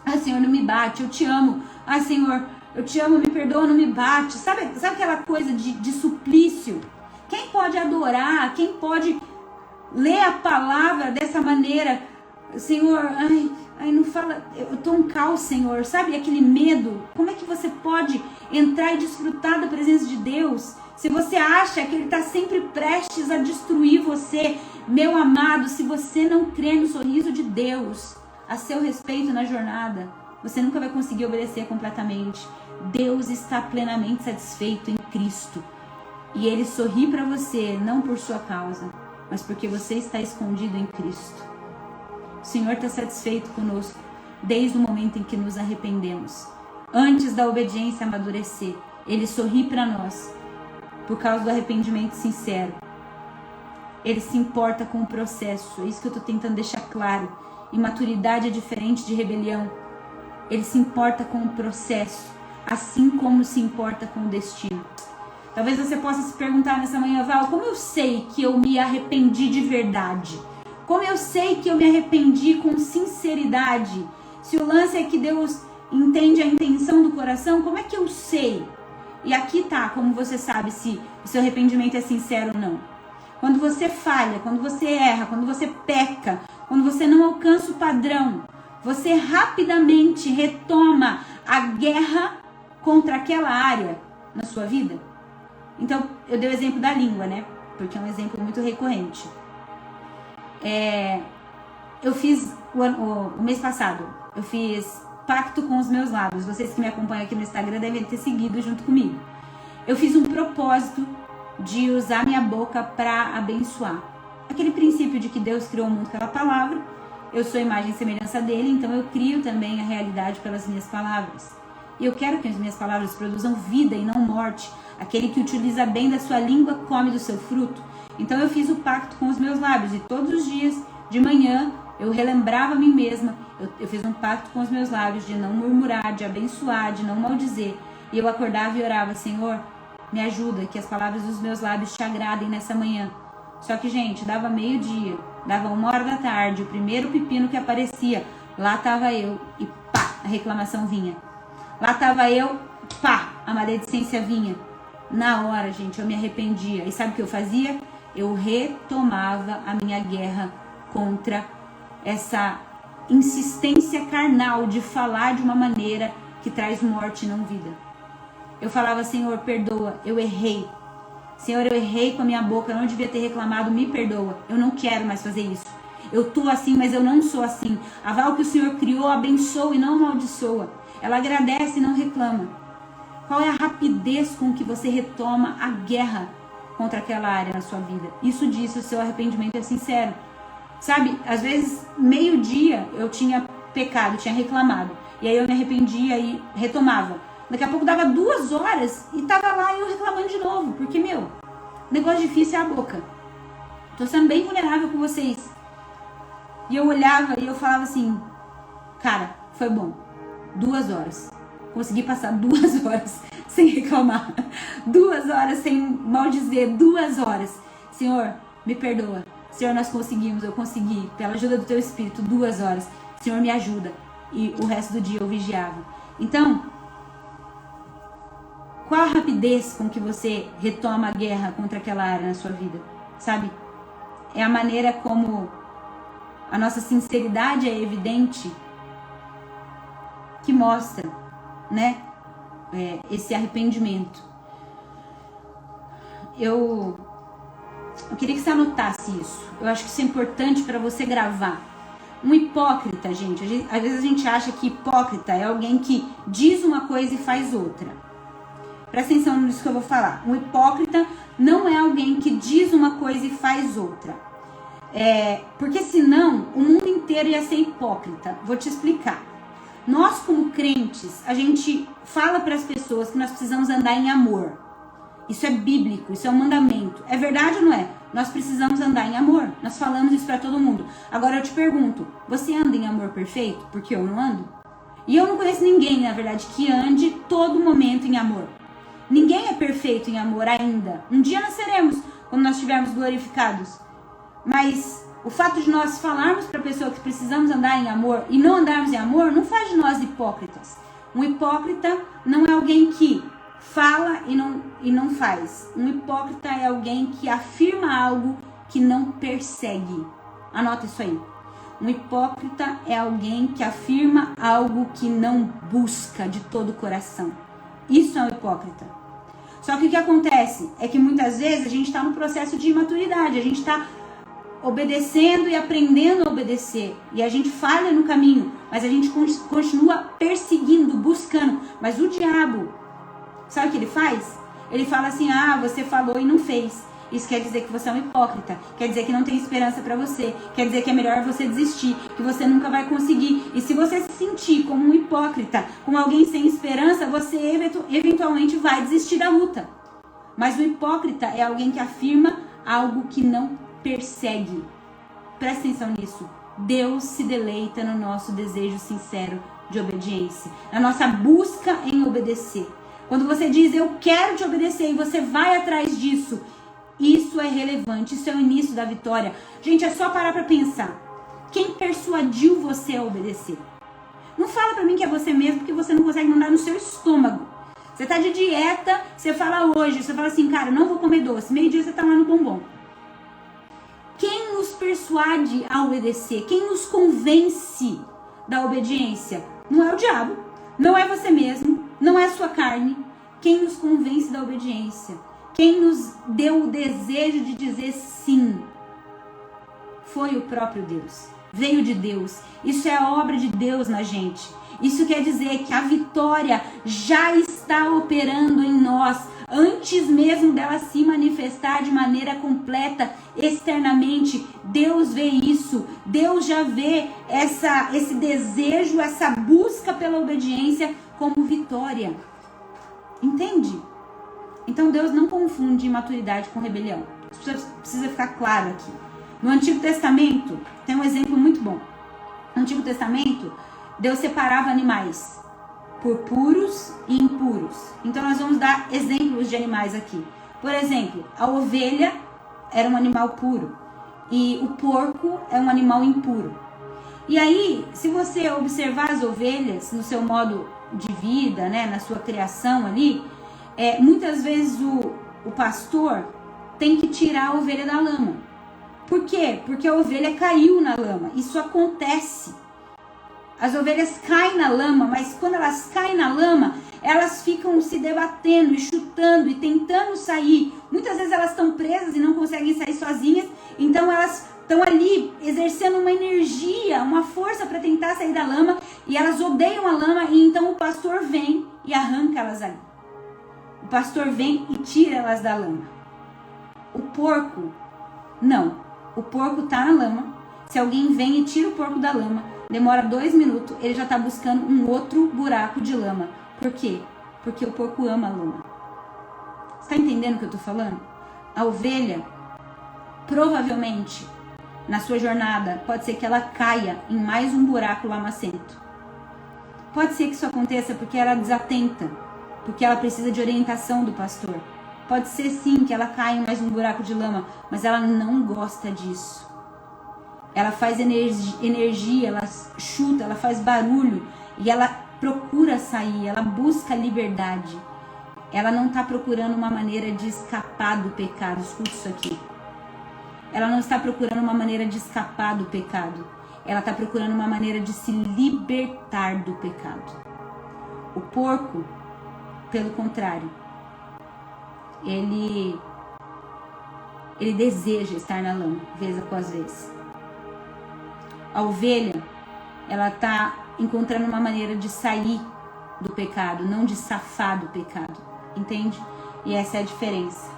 Ah, Senhor, não me bate, eu te amo. Ah, Senhor, eu te amo, me perdoa, não me bate. Sabe aquela coisa de suplício? Quem pode adorar, quem pode ler a palavra dessa maneira? Senhor, ai, não fala, eu tô um caos, Senhor. Sabe aquele medo? Como é que você pode entrar e desfrutar da presença de Deus se você acha que Ele está sempre prestes a destruir você? Meu amado, se você não crê no sorriso de Deus a seu respeito na jornada, você nunca vai conseguir obedecer completamente. Deus está plenamente satisfeito em Cristo. E Ele sorri para você, não por sua causa, mas porque você está escondido em Cristo. O Senhor está satisfeito conosco desde o momento em que nos arrependemos. Antes da obediência amadurecer, Ele sorri para nós por causa do arrependimento sincero. Ele se importa com o processo. É isso que eu estou tentando deixar claro. Imaturidade é diferente de rebelião. Ele se importa com o processo, assim como se importa com o destino. Talvez você possa se perguntar nessa manhã, Val, como eu sei que eu me arrependi de verdade? Como eu sei que eu me arrependi com sinceridade? Se o lance é que Deus entende a intenção do coração, como é que eu sei? E aqui tá, como você sabe se o seu arrependimento é sincero ou não. Quando você falha, quando você erra, quando você peca, quando você não alcança o padrão, você rapidamente retoma a guerra contra aquela área na sua vida. Então, eu dei o exemplo da língua, né? Porque é um exemplo muito recorrente. Eu fiz, o mês passado, eu fiz pacto com os meus lábios. Vocês que me acompanham aqui no Instagram devem ter seguido junto comigo. Eu fiz um propósito de usar minha boca para abençoar. Aquele princípio de que Deus criou o mundo pela palavra, eu sou a imagem e semelhança dele, então eu crio também a realidade pelas minhas palavras. E eu quero que as minhas palavras produzam vida e não morte. Aquele que utiliza bem da sua língua come do seu fruto. Então eu fiz o pacto com os meus lábios e todos os dias de manhã eu relembrava a mim mesma. Eu fiz um pacto com os meus lábios de não murmurar, de abençoar, de não maldizer. E eu acordava e orava, Senhor, me ajuda, que as palavras dos meus lábios te agradem nessa manhã. Só que, gente, dava meio-dia, dava 1h da tarde, o primeiro pepino que aparecia, lá estava eu e pá, a reclamação vinha. Lá estava eu, pá, a maledicência vinha. Na hora, gente, eu me arrependia. E sabe o que eu fazia? Eu retomava a minha guerra contra essa insistência carnal de falar de uma maneira que traz morte e não vida. Eu falava, Senhor, perdoa, eu errei. Senhor, eu errei com a minha boca, eu não devia ter reclamado, me perdoa. Eu não quero mais fazer isso. Eu tô assim, mas eu não sou assim. A Val que o Senhor criou abençoa e não amaldiçoa. Ela agradece e não reclama. Qual é a rapidez com que você retoma a guerra contra aquela área na sua vida? Isso diz se o seu arrependimento é sincero. Sabe, às vezes, meio-dia eu tinha pecado, tinha reclamado. E aí eu me arrependia e retomava. Daqui a pouco dava 2 horas e tava lá eu reclamando de novo. Porque, negócio difícil é a boca. Tô sendo bem vulnerável com vocês. E eu olhava e eu falava assim, cara, foi bom. 2 horas. Consegui passar 2 horas sem reclamar. 2 horas sem maldizer. 2 horas. Senhor, me perdoa. Senhor, nós conseguimos. Eu consegui. Pela ajuda do teu Espírito. 2 horas. Senhor, me ajuda. E o resto do dia eu vigiava. Então, qual a rapidez com que você retoma a guerra contra aquela área na sua vida? Sabe? É a maneira como a nossa sinceridade é evidente que mostra, né? Esse arrependimento. Eu Eu queria que você anotasse isso. Eu acho que isso é importante para você gravar. Um hipócrita, gente, às vezes a gente acha que hipócrita é alguém que diz uma coisa e faz outra. Presta atenção nisso que eu vou falar. Um hipócrita não é alguém que diz uma coisa e faz outra. Porque senão o mundo inteiro ia ser hipócrita. Vou te explicar. Nós, como crentes, a gente fala para as pessoas que nós precisamos andar em amor. Isso é bíblico, isso é um mandamento. É verdade ou não é? Nós precisamos andar em amor. Nós falamos isso para todo mundo. Agora eu te pergunto, você anda em amor perfeito? Porque eu não ando. E eu não conheço ninguém, na verdade, que ande todo momento em amor. Ninguém é perfeito em amor ainda. Um dia nós seremos, quando nós estivermos glorificados. Mas o fato de nós falarmos para a pessoa que precisamos andar em amor e não andarmos em amor, não faz de nós hipócritas. Um hipócrita não é alguém que fala e não faz. Um hipócrita é alguém que afirma algo que não persegue. Anota isso aí. Um hipócrita é alguém que afirma algo que não busca de todo o coração. Isso é um hipócrita. Só que o que acontece é que muitas vezes a gente está no processo de imaturidade. A gente está obedecendo e aprendendo a obedecer. E a gente falha no caminho. Mas a gente continua perseguindo, buscando. Mas o diabo, sabe o que ele faz? Ele fala assim, você falou e não fez. Isso quer dizer que você é um hipócrita. Quer dizer que não tem esperança pra você. Quer dizer que é melhor você desistir. Que você nunca vai conseguir. E se você se sentir como um hipócrita, como alguém sem esperança, você eventualmente vai desistir da luta. Mas o hipócrita é alguém que afirma algo que não persegue. Presta atenção nisso. Deus se deleita no nosso desejo sincero de obediência. Na nossa busca em obedecer. Quando você diz, eu quero te obedecer, e você vai atrás disso, isso é relevante, isso é o início da vitória. Gente, é só parar pra pensar. Quem persuadiu você a obedecer? Não fala pra mim que é você mesmo, porque você não consegue mandar no seu estômago. Você tá de dieta, você fala hoje, você fala assim, cara, não vou comer doce. Meio-dia você tá lá no bombom. Quem nos persuade a obedecer? Quem nos convence da obediência? Não é o diabo, não é você mesmo, não é a sua carne. Quem nos convence da obediência? Quem nos deu o desejo de dizer sim? Foi o próprio Deus. Veio de Deus. Isso é a obra de Deus na gente. Isso quer dizer que a vitória já está operando em nós, antes mesmo dela se manifestar de maneira completa, externamente. Deus vê isso. Deus já vê esse desejo, essa busca pela obediência como vitória. Entende? Então Deus não confunde imaturidade com rebelião. Isso precisa ficar claro aqui. No Antigo Testamento, tem um exemplo muito bom. No Antigo Testamento, Deus separava animais por puros e impuros. Então nós vamos dar exemplos de animais aqui. Por exemplo, a ovelha era um animal puro e o porco é um animal impuro. E aí, se você observar as ovelhas no seu modo de vida, né, na sua criação ali, muitas vezes o pastor tem que tirar a ovelha da lama. Por quê? Porque a ovelha caiu na lama. Isso acontece. As ovelhas caem na lama, mas quando elas caem na lama, elas ficam se debatendo e chutando e tentando sair. Muitas vezes elas estão presas e não conseguem sair sozinhas, então elas estão ali exercendo uma energia, uma força para tentar sair da lama, e elas odeiam a lama, e então o pastor vem e arranca elas ali. O pastor vem e tira elas da lama. O porco, não. O porco tá na lama. Se alguém vem e tira o porco da lama, demora 2 minutos, ele já tá buscando um outro buraco de lama. Por quê? Porque o porco ama a lama. Você tá entendendo o que eu tô falando? A ovelha, provavelmente, na sua jornada, pode ser que ela caia em mais um buraco lamacento. Pode ser que isso aconteça porque ela é desatenta, porque ela precisa de orientação do pastor. Pode ser sim que ela caia em mais um buraco de lama, mas ela não gosta disso. Ela faz energia, ela chuta, ela faz barulho e ela procura sair, ela busca liberdade. Ela não está procurando uma maneira de escapar do pecado. Escute isso aqui. Ela não está procurando uma maneira de escapar do pecado. Ela está procurando uma maneira de se libertar do pecado. O porco, pelo contrário, ele ele deseja estar na lama, vez após vez. A ovelha, ela está encontrando uma maneira de sair do pecado, não de safar do pecado, entende? E essa é a diferença.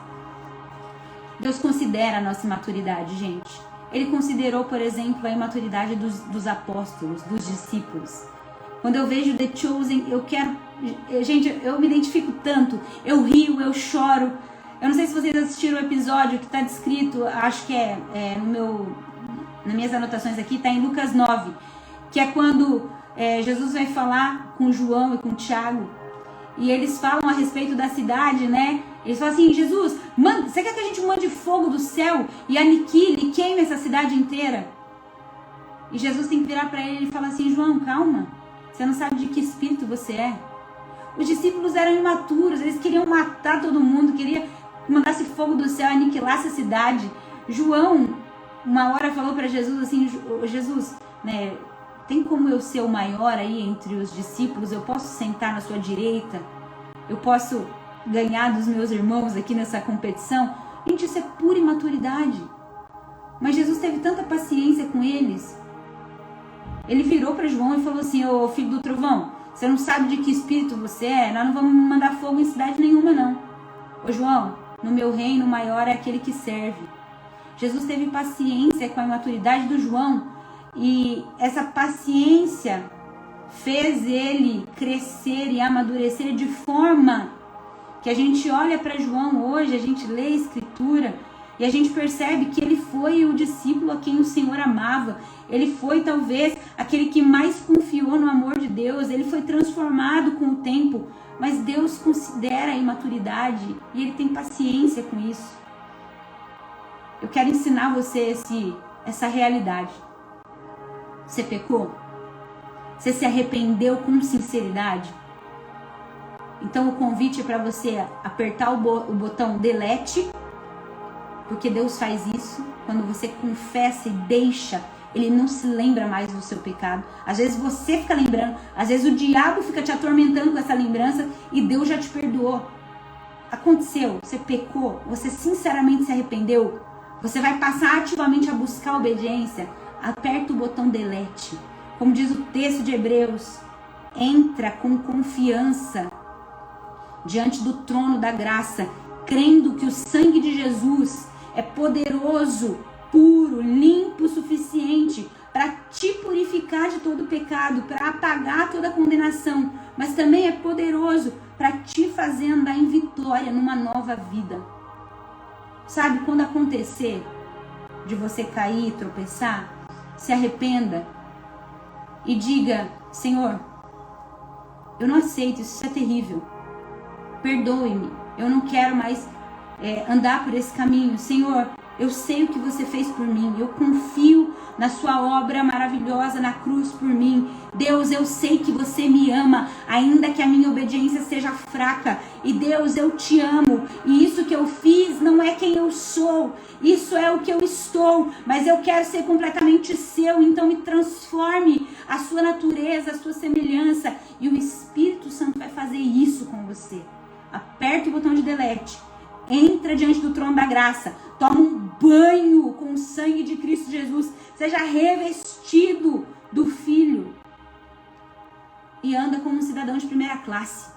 Deus considera a nossa imaturidade, gente. Ele considerou, por exemplo, a imaturidade dos apóstolos, dos discípulos. Quando eu vejo The Chosen, gente, eu me identifico tanto. Eu rio, eu choro. Eu não sei se vocês assistiram o episódio que está descrito, acho que nas minhas anotações aqui, está em Lucas 9, que é quando Jesus vai falar com João e com Tiago, e eles falam a respeito da cidade, né? Eles falam assim: Jesus, você quer que a gente mande fogo do céu e aniquile e queime essa cidade inteira? E Jesus tem que virar para ele e falar assim: João, calma, você não sabe de que espírito você é. Os discípulos eram imaturos, eles queriam matar todo mundo, queriam que mandasse fogo do céu, aniquilasse a cidade. João, uma hora falou para Jesus assim: Jesus, né, tem como eu ser o maior aí entre os discípulos? Eu posso sentar na sua direita? Eu posso ganhar dos meus irmãos aqui nessa competição? Gente, isso é pura imaturidade. Mas Jesus teve tanta paciência com eles. Ele virou para João e falou assim: ô filho do trovão, você não sabe de que espírito você é? Nós não vamos mandar fogo em cidade nenhuma, não. Ô João, no meu reino, o maior é aquele que serve. Jesus teve paciência com a imaturidade do João, e essa paciência fez ele crescer e amadurecer de forma que a gente olha para João hoje, a gente lê a Escritura e a gente percebe que ele foi o discípulo a quem o Senhor amava. Ele foi talvez aquele que mais confiou no amor de Deus. Ele foi transformado com o tempo, mas Deus considera a imaturidade e Ele tem paciência com isso. Eu quero ensinar você essa realidade. Você pecou? Você se arrependeu com sinceridade? Então o convite é para você apertar o botão delete, porque Deus faz isso quando você confessa e deixa. Ele não se lembra mais do seu pecado. Às vezes você fica lembrando, às vezes o diabo fica te atormentando com essa lembrança e Deus já te perdoou. Aconteceu, você pecou, você sinceramente se arrependeu, você vai passar ativamente a buscar obediência. Aperta o botão delete. Como diz o texto de Hebreus, entra com confiança diante do trono da graça, crendo que o sangue de Jesus é poderoso, puro, limpo o suficiente para te purificar de todo pecado, para apagar toda condenação, mas também é poderoso para te fazer andar em vitória numa nova vida. Sabe, quando acontecer de você cair e tropeçar, se arrependa e diga: Senhor, eu não aceito, isso é terrível. Perdoe-me, eu não quero mais andar por esse caminho. Senhor, eu sei o que você fez por mim, eu confio na sua obra maravilhosa na cruz por mim. Deus, eu sei que você me ama, ainda que a minha obediência seja fraca. E Deus, eu te amo, e isso que eu fiz não é quem eu sou, isso é o que eu estou, mas eu quero ser completamente seu. Então me transforme a sua natureza, a sua semelhança, e o Espírito Santo vai fazer isso com você. Aperta o botão de delete, entra diante do trono da graça, toma um banho com o sangue de Cristo Jesus, seja revestido do Filho e anda como um cidadão de primeira classe.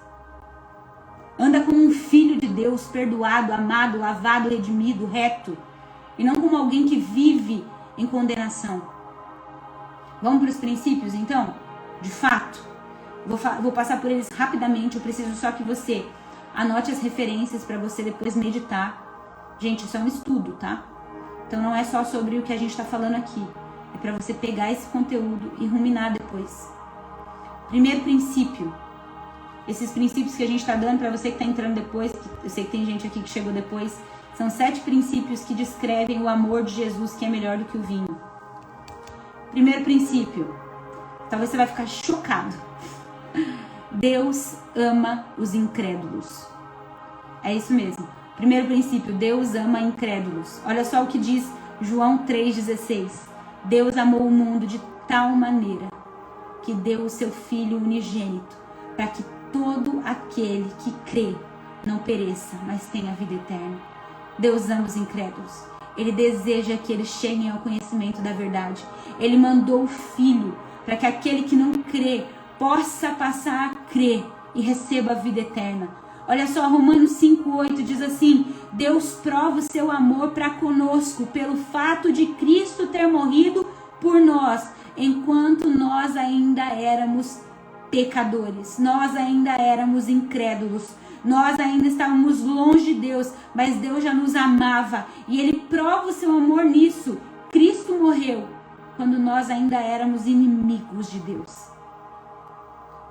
Anda como um filho de Deus, perdoado, amado, lavado, redimido, reto, e não como alguém que vive em condenação. Vamos para os princípios, então? De fato, vou passar por eles rapidamente. Eu preciso só que você anote as referências para você depois meditar. Gente, isso é um estudo, tá? Então não é só sobre o que a gente está falando aqui. É para você pegar esse conteúdo e ruminar depois. Primeiro princípio. Esses princípios que a gente está dando para você que está entrando depois, que eu sei que tem gente aqui que chegou depois, são 7 princípios que descrevem o amor de Jesus, que é melhor do que o vinho. Primeiro princípio. Talvez você vai ficar chocado. Deus ama os incrédulos. É isso mesmo. Primeiro princípio, Deus ama incrédulos. Olha só o que diz João 3,16. Deus amou o mundo de tal maneira que deu o seu Filho unigênito, para que todo aquele que crê não pereça, mas tenha vida eterna. Deus ama os incrédulos. Ele deseja que eles cheguem ao conhecimento da verdade. Ele mandou o Filho para que aquele que não crê possa passar a crer e receba a vida eterna. Olha só, Romanos 5,8 diz assim: Deus prova o seu amor para conosco pelo fato de Cristo ter morrido por nós, enquanto nós ainda éramos pecadores, nós ainda éramos incrédulos, nós ainda estávamos longe de Deus, mas Deus já nos amava e Ele prova o seu amor nisso. Cristo morreu quando nós ainda éramos inimigos de Deus.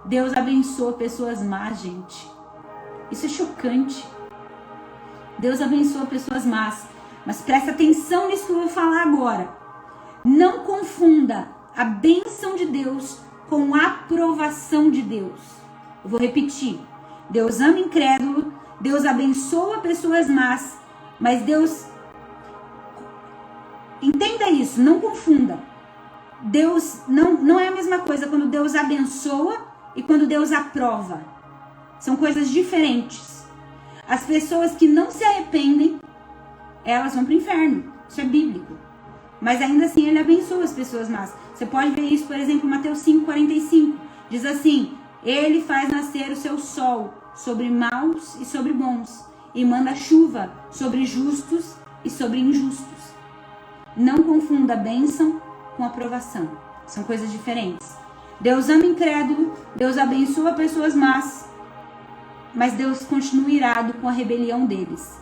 Deus abençoa pessoas más, gente. Isso é chocante. Deus abençoa pessoas más. Mas presta atenção nisso que eu vou falar agora. Não confunda a bênção de Deus com a aprovação de Deus. Eu vou repetir. Deus ama o incrédulo, Deus abençoa pessoas más, mas Deus... Entenda isso, não confunda. Deus não é a mesma coisa quando Deus abençoa e quando Deus aprova. São coisas diferentes. As pessoas que não se arrependem, elas vão para o inferno. Isso é bíblico. Mas ainda assim Ele abençoa as pessoas más. Você pode ver isso, por exemplo, em Mateus 5,45. Diz assim: Ele faz nascer o seu sol sobre maus e sobre bons, e manda chuva sobre justos e sobre injustos. Não confunda bênção com aprovação. São coisas diferentes. Deus ama o incrédulo, Deus abençoa pessoas más, mas Deus continua irado com a rebelião deles.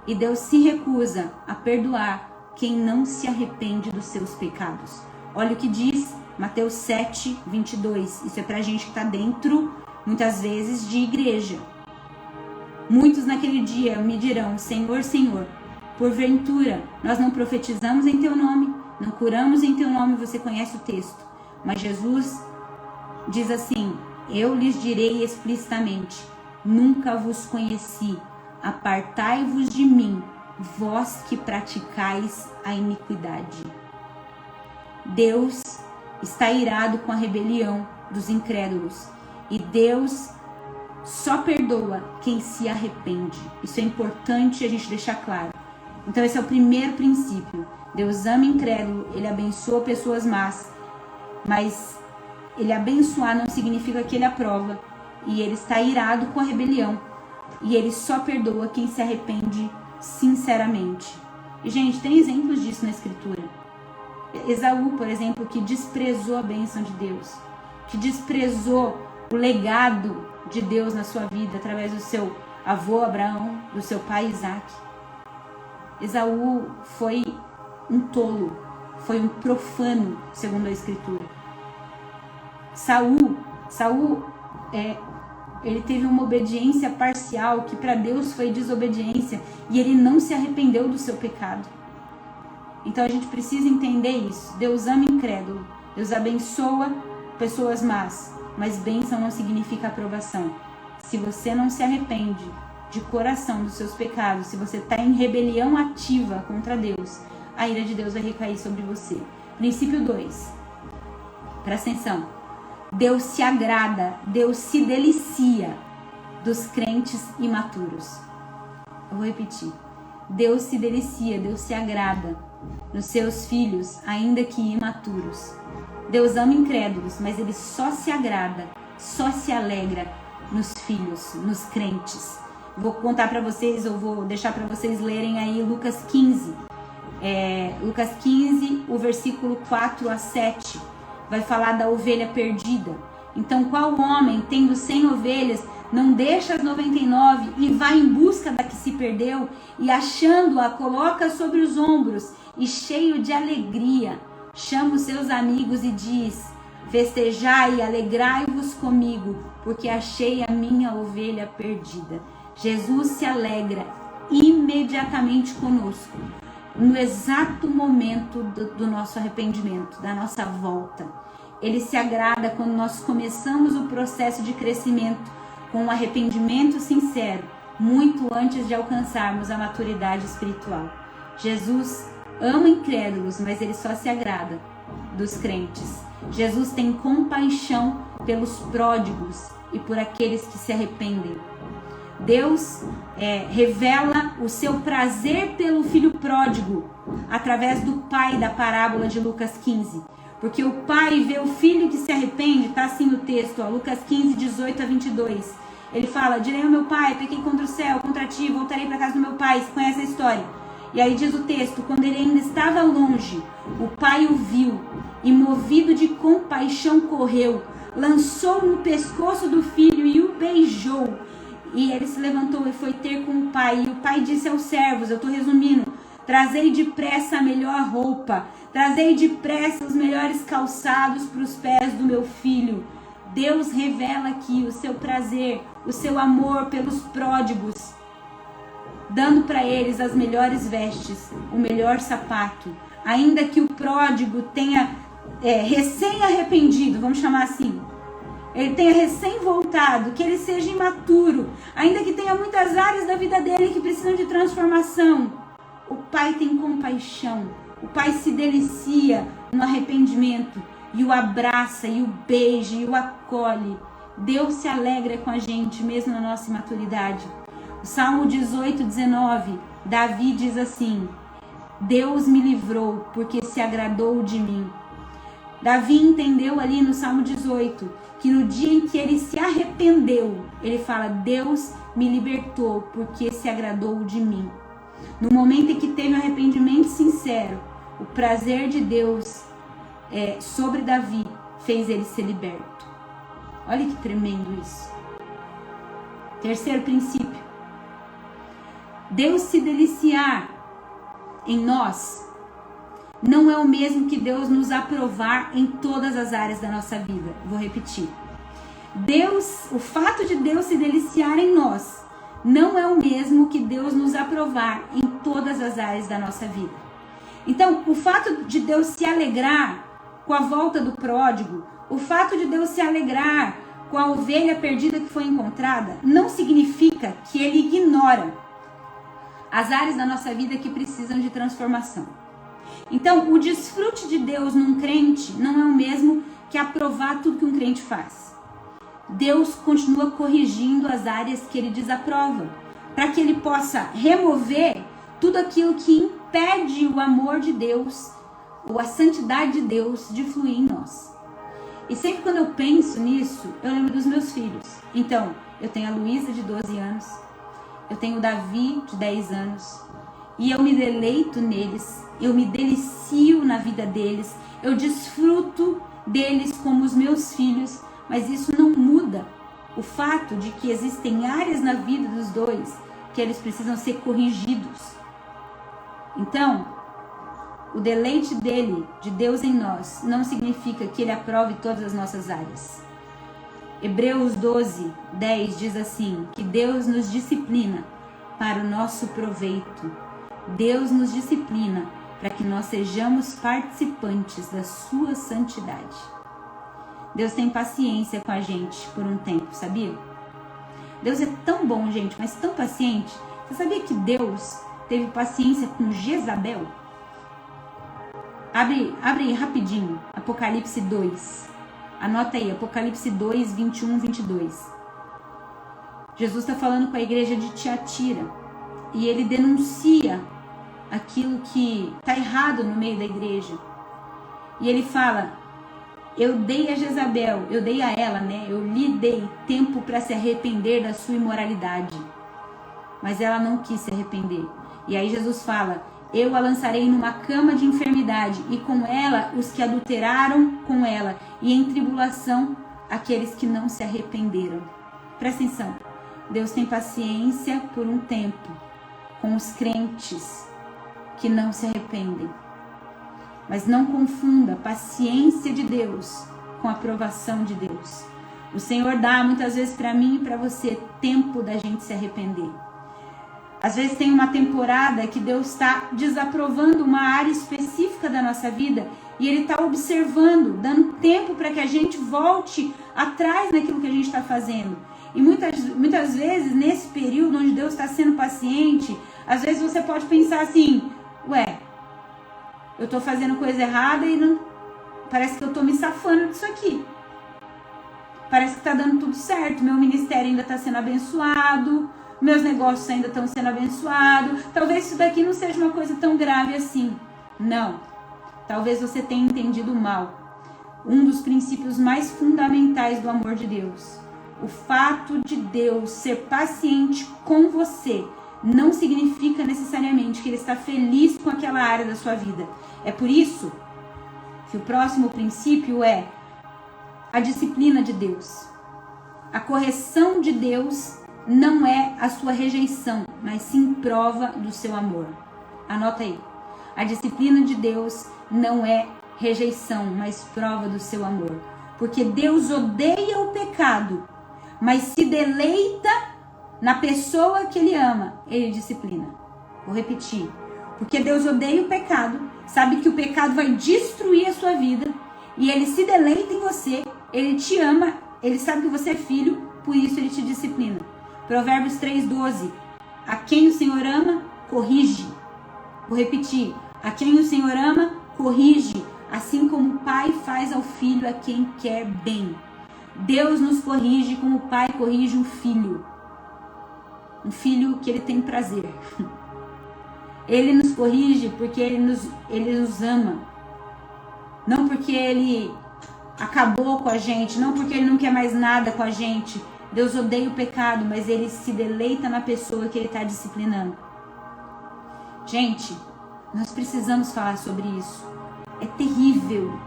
E Deus se recusa a perdoar quem não se arrepende dos seus pecados. Olha o que diz Mateus 7:22. Isso é pra gente que está dentro, muitas vezes, de igreja. Muitos naquele dia me dirão: Senhor, Senhor, porventura nós não profetizamos em teu nome, não curamos em teu nome. Você conhece o texto. Mas Jesus diz assim: eu lhes direi explicitamente: nunca vos conheci, apartai-vos de mim, vós que praticais a iniquidade. Deus está irado com a rebelião dos incrédulos e Deus só perdoa quem se arrepende. Isso é importante a gente deixar claro. Então esse é o primeiro princípio. Deus ama o incrédulo, Ele abençoa pessoas más, mas Ele abençoar não significa que Ele aprova. E Ele está irado com a rebelião. E Ele só perdoa quem se arrepende sinceramente. E, gente, tem exemplos disso na Escritura. Esaú, por exemplo, que desprezou a bênção de Deus. Que desprezou o legado de Deus na sua vida através do seu avô Abraão, do seu pai Isaac. Esaú foi um tolo. Foi um profano, segundo a Escritura. Saul, ele teve uma obediência parcial que para Deus foi desobediência e ele não se arrependeu do seu pecado. Então a gente precisa entender isso. Deus ama o incrédulo, Deus abençoa pessoas más, mas bênção não significa aprovação. Se você não se arrepende de coração dos seus pecados, se você está em rebelião ativa contra Deus, a ira de Deus vai recair sobre você. Princípio 2. Presta atenção. Deus se agrada, Deus se delicia dos crentes imaturos. Eu vou repetir. Deus se delicia, Deus se agrada nos seus filhos, ainda que imaturos. Deus ama incrédulos, mas Ele só se agrada, só se alegra nos filhos, nos crentes. Vou contar para vocês, eu vou deixar para vocês lerem aí Lucas 15. Lucas 15, o versículo 4-7. Vai falar da ovelha perdida. Então, qual homem, tendo 100 ovelhas, não deixa as 99 e vai em busca da que se perdeu, e achando-a, coloca sobre os ombros, e cheio de alegria, chama os seus amigos e diz: festejai e alegrai-vos comigo, porque achei a minha ovelha perdida. Jesus se alegra imediatamente conosco, no exato momento do nosso arrependimento, da nossa volta. Ele se agrada quando nós começamos o processo de crescimento com um arrependimento sincero, muito antes de alcançarmos a maturidade espiritual. Jesus ama incrédulos, mas Ele só se agrada dos crentes. Jesus tem compaixão pelos pródigos e por aqueles que se arrependem. Deus revela o seu prazer pelo filho pródigo através do pai da parábola de Lucas 15. Porque o pai vê o filho que se arrepende, tá assim no texto, ó, Lucas 15, 18 a 22. Ele fala: direi ao meu pai, pequei contra o céu, contra ti, voltarei para casa do meu pai. Você conhece a história? E aí diz o texto: quando ele ainda estava longe, o pai o viu e, movido de compaixão, correu, lançou no pescoço do filho e o beijou. E ele se levantou e foi ter com o pai. E o pai disse aos servos, eu estou resumindo: trazei depressa a melhor roupa, trazei depressa os melhores calçados para os pés do meu filho. Deus revela aqui o seu prazer, o seu amor pelos pródigos, dando para eles as melhores vestes, o melhor sapato. Ainda que o pródigo tenha recém-arrependido, vamos chamar assim, ele tenha recém-voltado, que ele seja imaturo, ainda que tenha muitas áreas da vida dele que precisam de transformação, o pai tem compaixão, o pai se delicia no arrependimento e o abraça, e o beija, e o acolhe. Deus se alegra com a gente, mesmo na nossa imaturidade. O Salmo 18, 19, Davi diz assim: Deus me livrou porque se agradou de mim. Davi entendeu ali no Salmo 18 que no dia em que ele se arrependeu, ele fala: Deus me libertou porque se agradou de mim. No momento em que teve um arrependimento sincero, o prazer de Deus sobre Davi fez ele ser liberto. Olha que tremendo isso. Terceiro princípio: Deus se deliciar em nós não é o mesmo que Deus nos aprovar em todas as áreas da nossa vida. Vou repetir. O fato de Deus se deliciar em nós não é o mesmo que Deus nos aprovar em todas as áreas da nossa vida. Então, o fato de Deus se alegrar com a volta do pródigo, o fato de Deus se alegrar com a ovelha perdida que foi encontrada, não significa que ele ignora as áreas da nossa vida que precisam de transformação. Então, o desfrute de Deus num crente não é o mesmo que aprovar tudo que um crente faz. Deus continua corrigindo as áreas que ele desaprova, para que ele possa remover tudo aquilo que impede o amor de Deus ou a santidade de Deus de fluir em nós. E sempre quando eu penso nisso, eu lembro dos meus filhos. Então, eu tenho a Luísa de 12 anos, eu tenho o Davi de 10 anos, e eu me deleito neles, eu me delicio na vida deles, eu desfruto deles como os meus filhos, mas isso não muda o fato de que existem áreas na vida dos dois que eles precisam ser corrigidos. Então, o deleite de Deus em nós, não significa que ele aprove todas as nossas áreas. Hebreus 12, 10 diz assim, que Deus nos disciplina para o nosso proveito. Deus nos disciplina para que nós sejamos participantes da sua santidade. Deus tem paciência com a gente por um tempo, sabia? Deus é tão bom, gente, mas tão paciente. Você sabia que Deus teve paciência com Jezabel? Abre aí rapidinho, Apocalipse 2. Anota aí, Apocalipse 2, 21, 22. Jesus está falando com a igreja de Tiatira e ele denuncia aquilo que está errado no meio da igreja. E ele fala: eu dei a Jezabel, eu dei a ela, eu lhe dei tempo para se arrepender da sua imoralidade, mas ela não quis se arrepender. E aí Jesus fala: eu a lançarei numa cama de enfermidade, e com ela os que adulteraram com ela, e em tribulação aqueles que não se arrependeram. Presta atenção, Deus tem paciência por um tempo com os crentes que não se arrependem. Mas não confunda paciência de Deus com aprovação de Deus. O Senhor dá muitas vezes para mim e para você tempo da gente se arrepender. Às vezes tem uma temporada que Deus está desaprovando uma área específica da nossa vida e Ele está observando, dando tempo para que a gente volte atrás naquilo que a gente está fazendo. E muitas vezes, nesse período onde Deus está sendo paciente, às vezes você pode pensar assim: ué, eu estou fazendo coisa errada e não, parece que eu estou me safando disso aqui. Parece que está dando tudo certo, meu ministério ainda está sendo abençoado, meus negócios ainda estão sendo abençoados, talvez isso daqui não seja uma coisa tão grave assim. Não, talvez você tenha entendido mal. Um dos princípios mais fundamentais do amor de Deus. O fato de Deus ser paciente com você não significa necessariamente que Ele está feliz com aquela área da sua vida. É por isso que o próximo princípio é a disciplina de Deus. A correção de Deus não é a sua rejeição, mas sim prova do seu amor. Anota aí. A disciplina de Deus não é rejeição, mas prova do seu amor. Porque Deus odeia o pecado, mas se deleita na pessoa que Ele ama. Ele disciplina. Vou repetir. Porque Deus odeia o pecado, sabe que o pecado vai destruir a sua vida, e Ele se deleita em você, Ele te ama, Ele sabe que você é filho, por isso Ele te disciplina. Provérbios 3:12. A quem o Senhor ama, corrige. Vou repetir. A quem o Senhor ama, corrige, assim como o pai faz ao filho a quem quer bem. Deus nos corrige como o pai corrige um filho. Um filho que Ele tem prazer. Ele nos corrige porque Ele nos ama. Não porque Ele acabou com a gente, não porque Ele não quer mais nada com a gente. Deus odeia o pecado, mas Ele se deleita na pessoa que Ele está disciplinando. Gente, nós precisamos falar sobre isso. É terrível.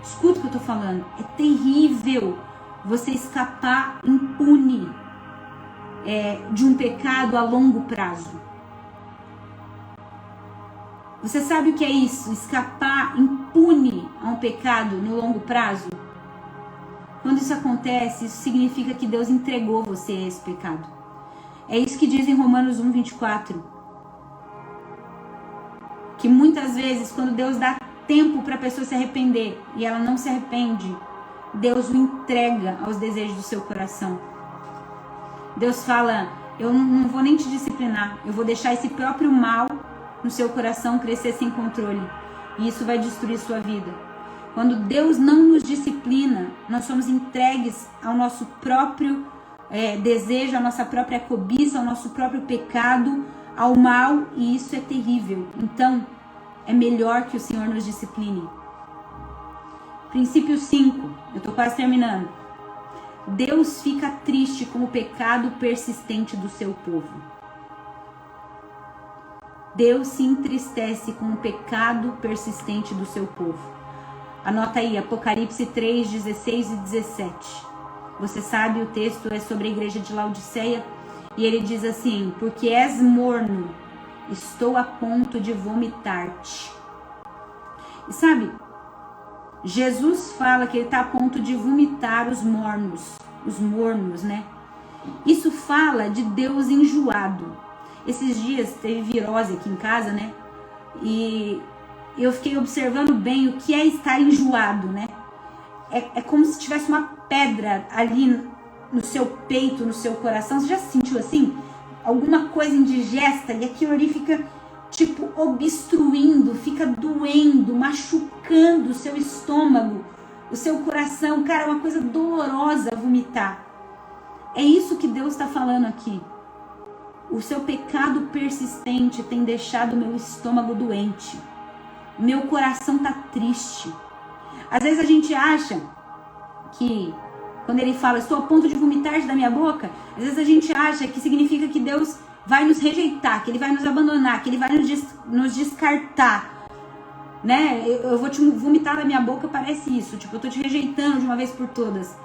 Escuta o que eu estou falando. É terrível você escapar impune de um pecado a longo prazo. Você sabe o que é isso? Escapar impune a um pecado no longo prazo? Quando isso acontece, isso significa que Deus entregou você a esse pecado. É isso que diz em Romanos 1:24. Que muitas vezes, quando Deus dá tempo para a pessoa se arrepender e ela não se arrepende, Deus o entrega aos desejos do seu coração. Deus fala, eu não vou nem te disciplinar, eu vou deixar esse próprio mal no seu coração crescer sem controle. E isso vai destruir sua vida. Quando Deus não nos disciplina, nós somos entregues ao nosso próprio desejo, à nossa própria cobiça, ao nosso próprio pecado, ao mal, e isso é terrível. Então, é melhor que o Senhor nos discipline. Princípio 5, eu estou quase terminando. Deus fica triste com o pecado persistente do seu povo. Deus se entristece com o pecado persistente do seu povo. Anota aí, Apocalipse 3, 16 e 17. Você sabe, o texto é sobre a igreja de Laodiceia. E ele diz assim, porque és morno, estou a ponto de vomitar-te. E sabe, Jesus fala que ele está a ponto de vomitar os mornos, né? Isso fala de Deus enjoado. Esses dias teve virose aqui em casa, né? E eu fiquei observando bem o que é estar enjoado, né? É como se tivesse uma pedra ali no seu peito, no seu coração. Você já se sentiu assim? Alguma coisa indigesta e aquilo ali fica tipo obstruindo, fica doendo, machucando o seu estômago, o seu coração. Cara, é uma coisa dolorosa vomitar. É isso que Deus está falando aqui. O seu pecado persistente tem deixado o meu estômago doente. Meu coração está triste. Às vezes a gente acha que quando ele fala, estou a ponto de vomitar da minha boca, às vezes a gente acha que significa que Deus vai nos rejeitar, que Ele vai nos abandonar, que Ele vai nos descartar, né? Eu vou te vomitar da minha boca, parece isso, tipo, eu tô te rejeitando de uma vez por todas.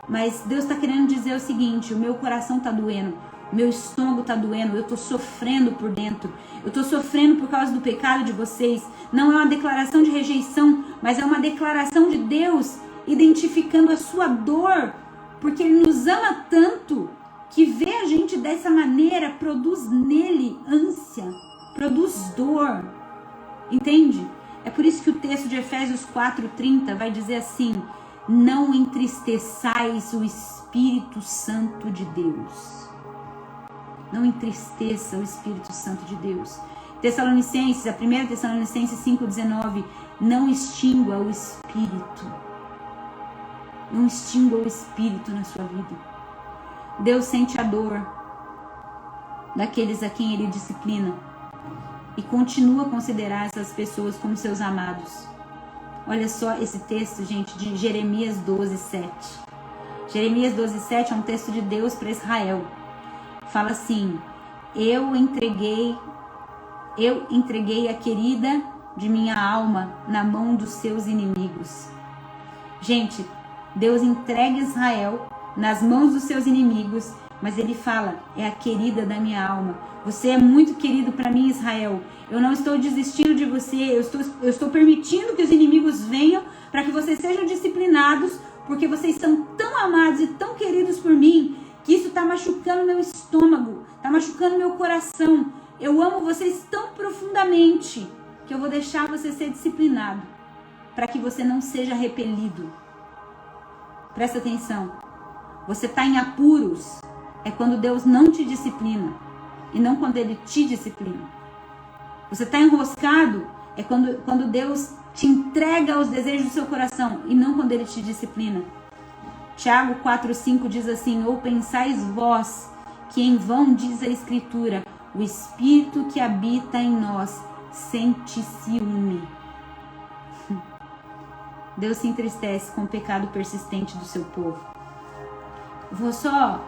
Mas Deus está querendo dizer o seguinte, o meu coração tá doendo, o meu estômago tá doendo, eu tô sofrendo por dentro, eu tô sofrendo por causa do pecado de vocês. Não é uma declaração de rejeição, mas é uma declaração de Deus identificando a sua dor, porque Ele nos ama tanto que ver a gente dessa maneira produz nele ânsia, produz dor, entende? É por isso que o texto de Efésios 4:30 vai dizer assim, não entristeçais o Espírito Santo de Deus. Não entristeça o Espírito Santo de Deus. Tessalonicenses, a 1 Tessalonicenses 5:19, não extingua o Espírito. Não extingua o Espírito na sua vida. Deus sente a dor. daqueles a quem ele disciplina e continua a considerar essas pessoas como seus amados. Olha só esse texto, gente, de Jeremias 12:7. Jeremias 12:7 é um texto de Deus para Israel. Fala assim: eu entreguei a querida de minha alma na mão dos seus inimigos. Gente, Deus entrega Israel nas mãos dos seus inimigos, mas ele fala: é a querida da minha alma. Você é muito querido para mim, Israel. Eu não estou desistindo de você. Eu estou permitindo que os inimigos venham para que vocês sejam disciplinados, porque vocês são tão amados e tão queridos por mim que isso está machucando meu estômago, está machucando meu coração. Eu amo vocês tão profundamente que eu vou deixar você ser disciplinado para que você não seja repelido. Presta atenção. Você está em apuros é quando Deus não te disciplina e não quando Ele te disciplina. Você está enroscado é quando Deus te entrega aos desejos do seu coração e não quando Ele te disciplina. Tiago 4:5 diz assim: ou pensais vós que em vão diz a Escritura, o Espírito que habita em nós sente ciúme. Deus se entristece com o pecado persistente do seu povo. Vou só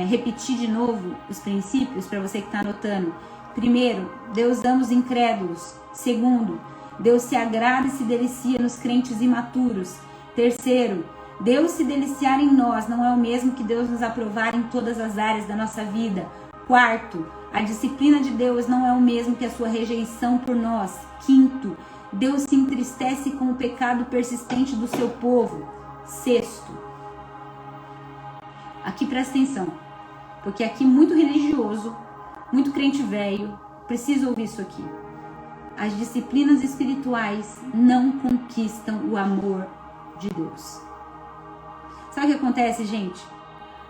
repetir de novo os princípios para você que está anotando. Primeiro, Deus ama os incrédulos. Segundo, Deus se agrada e se delicia nos crentes imaturos. Terceiro, Deus se deliciar em nós não é o mesmo que Deus nos aprovar em todas as áreas da nossa vida. Quarto, a disciplina de Deus não é o mesmo que a sua rejeição por nós. Quinto, Deus se entristece com o pecado persistente do seu povo. Sexto, aqui presta atenção, porque aqui muito religioso, muito crente velho, precisa ouvir isso aqui. As disciplinas espirituais não conquistam o amor de Deus. Sabe o que acontece, gente?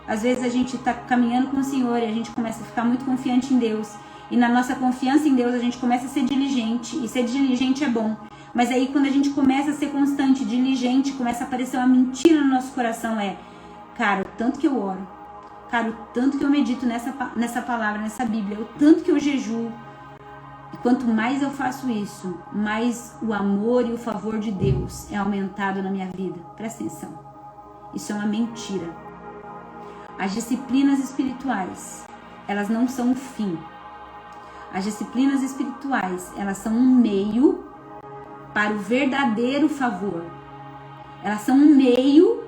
Às vezes a gente está caminhando com o Senhor e a gente começa a ficar muito confiante em Deus. E na nossa confiança em Deus a gente começa a ser diligente. E ser diligente é bom. Mas aí quando a gente começa a ser constante, diligente, começa a aparecer uma mentira no nosso coração. Cara, o tanto que eu oro. Cara, o tanto que eu medito nessa palavra, nessa Bíblia. O tanto que eu jejuo. E quanto mais eu faço isso, mais o amor e o favor de Deus é aumentado na minha vida. Presta atenção. Isso é uma mentira. As disciplinas espirituais, elas não são um fim. As disciplinas espirituais, elas são um meio para o verdadeiro favor. Elas são um meio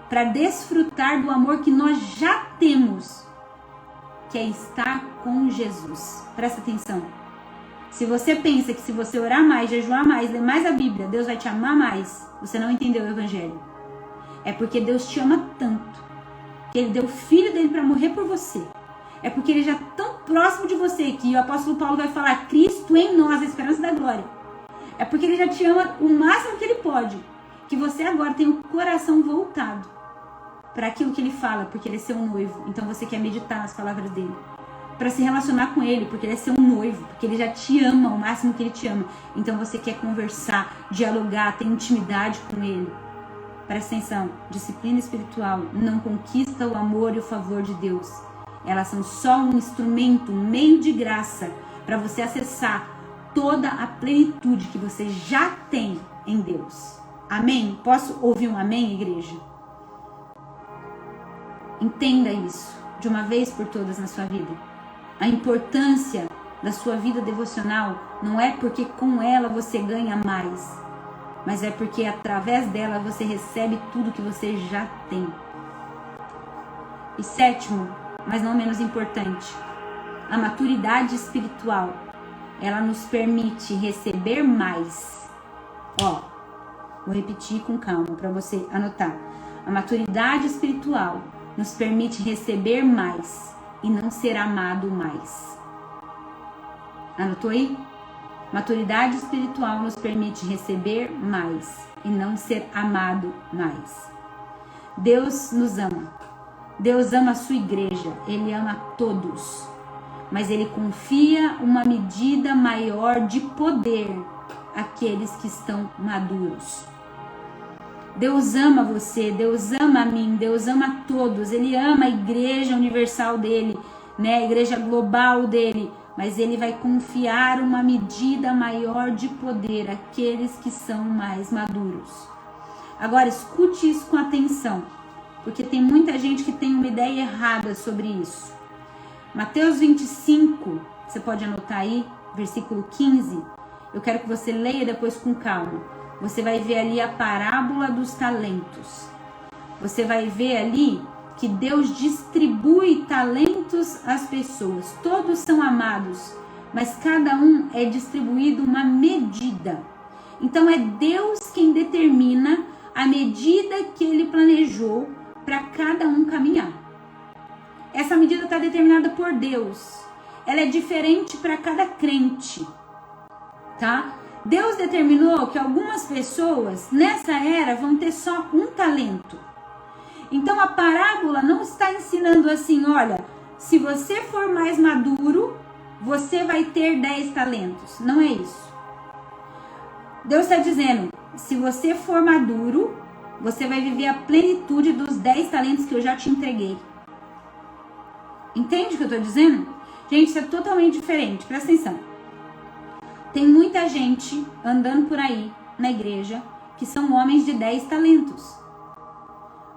para desfrutar do amor que nós já temos, que é estar com Jesus. Presta atenção. Se você pensa que se você orar mais, jejuar mais, ler mais a Bíblia, Deus vai te amar mais, você não entendeu o Evangelho. É porque Deus te ama tanto, que Ele deu o Filho dele para morrer por você. É porque Ele já é tão próximo de você, que o apóstolo Paulo vai falar, Cristo em nós, a esperança da glória. É porque Ele já te ama o máximo que Ele pode, que você agora tem o coração voltado para aquilo que Ele fala, porque Ele é seu noivo. Então você quer meditar nas palavras dEle, para se relacionar com Ele, porque Ele é seu noivo, porque Ele já te ama o máximo que Ele te ama. Então você quer conversar, dialogar, ter intimidade com Ele. Presta atenção, disciplina espiritual não conquista o amor e o favor de Deus. Elas são só um instrumento, um meio de graça para você acessar toda a plenitude que você já tem em Deus. Amém? Posso ouvir um amém, igreja? Entenda isso de uma vez por todas na sua vida. A importância da sua vida devocional não é porque com ela você ganha mais, mas é porque através dela você recebe tudo que você já tem. E sétimo, mas não menos importante, a maturidade espiritual, ela nos permite receber mais. Vou repetir com calma para você anotar. A maturidade espiritual nos permite receber mais e não ser amado mais. Anotou aí? Maturidade espiritual nos permite receber mais e não ser amado mais. Deus nos ama. Deus ama a sua igreja. Ele ama todos. Mas Ele confia uma medida maior de poder àqueles que estão maduros. Deus ama você. Deus ama a mim. Deus ama a todos. Ele ama a igreja universal dele. né, a igreja global dele, mas ele vai confiar uma medida maior de poder àqueles que são mais maduros. Agora, escute isso com atenção, porque tem muita gente que tem uma ideia errada sobre isso. Mateus 25, você pode anotar aí, versículo 15. Eu quero que você leia depois com calma. Você vai ver ali a parábola dos talentos. Você vai ver ali que Deus distribui talentos às pessoas. Todos são amados, mas cada um é distribuído uma medida. Então é Deus quem determina a medida que ele planejou para cada um caminhar. Essa medida está determinada por Deus. Ela é diferente para cada crente, tá? Deus determinou que algumas pessoas nessa era vão ter só um talento. Então a parábola não está ensinando assim, olha, se você for mais maduro, você vai ter 10 talentos. Não é isso. Deus está dizendo, se você for maduro, você vai viver a plenitude dos 10 talentos que eu já te entreguei. Entende o que eu estou dizendo? Gente, isso é totalmente diferente, presta atenção. Tem muita gente andando por aí na igreja que são homens de 10 talentos.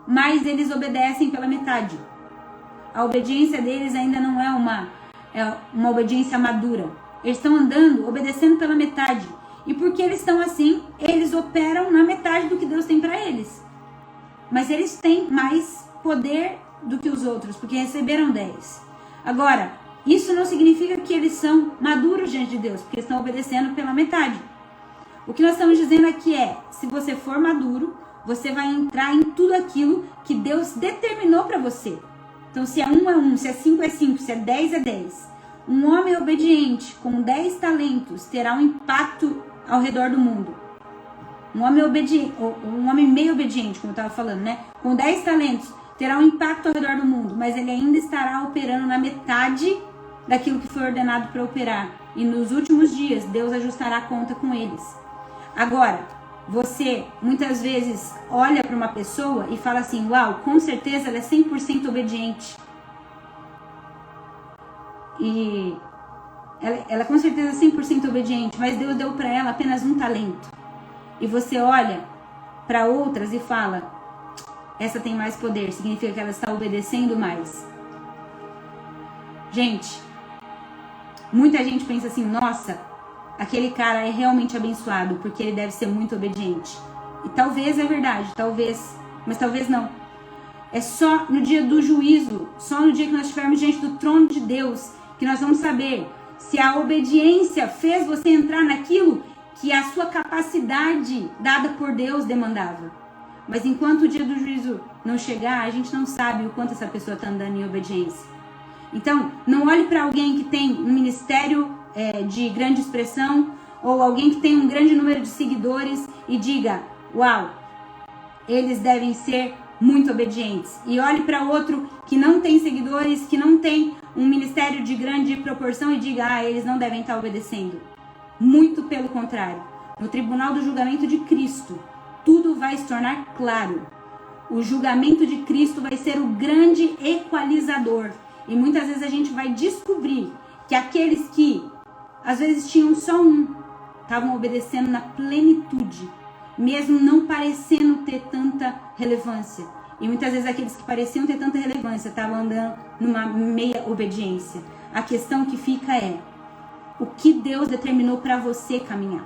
Mas eles obedecem pela metade. A obediência deles ainda não é uma obediência madura. Eles estão andando, obedecendo pela metade. E porque eles estão assim, eles operam na metade do que Deus tem para eles. Mas eles têm mais poder do que os outros, porque receberam 10. Agora, isso não significa que eles são maduros diante de Deus, porque estão obedecendo pela metade. O que nós estamos dizendo aqui é, se você for maduro, você vai entrar em tudo aquilo que Deus determinou para você. Então, se é 1 é 1, se é 5 é 5, se é 10 é 10. Um homem obediente com 10 talentos terá um impacto ao redor do mundo. Um homem meio obediente, como eu estava falando, né? Com 10 talentos, terá um impacto ao redor do mundo, mas ele ainda estará operando na metade daquilo que foi ordenado para operar. E nos últimos dias, Deus ajustará a conta com eles. Agora, você muitas vezes olha para uma pessoa e fala assim, uau, com certeza ela é 100% obediente. E ela com certeza é 100% obediente, mas Deus deu para ela apenas um talento. E você olha para outras e fala, essa tem mais poder, significa que ela está obedecendo mais. Gente, muita gente pensa assim, nossa, aquele cara é realmente abençoado, porque ele deve ser muito obediente. E talvez é verdade, talvez, mas talvez não. É só no dia do juízo, só no dia que nós estivermos diante do trono de Deus, que nós vamos saber se a obediência fez você entrar naquilo que a sua capacidade dada por Deus demandava. Mas enquanto o dia do juízo não chegar, a gente não sabe o quanto essa pessoa está andando em obediência. Então, não olhe para alguém que tem um ministério de grande expressão, ou alguém que tem um grande número de seguidores e diga, uau, eles devem ser muito obedientes. E olhe para outro que não tem seguidores, que não tem um ministério de grande proporção e diga, eles não devem estar obedecendo. Muito pelo contrário. No tribunal do julgamento de Cristo, tudo vai se tornar claro. O julgamento de Cristo vai ser o grande equalizador. E muitas vezes a gente vai descobrir que aqueles que às vezes tinham só um, estavam obedecendo na plenitude, mesmo não parecendo ter tanta relevância. E muitas vezes aqueles que pareciam ter tanta relevância estavam andando numa meia obediência. A questão que fica é, o que Deus determinou para você caminhar?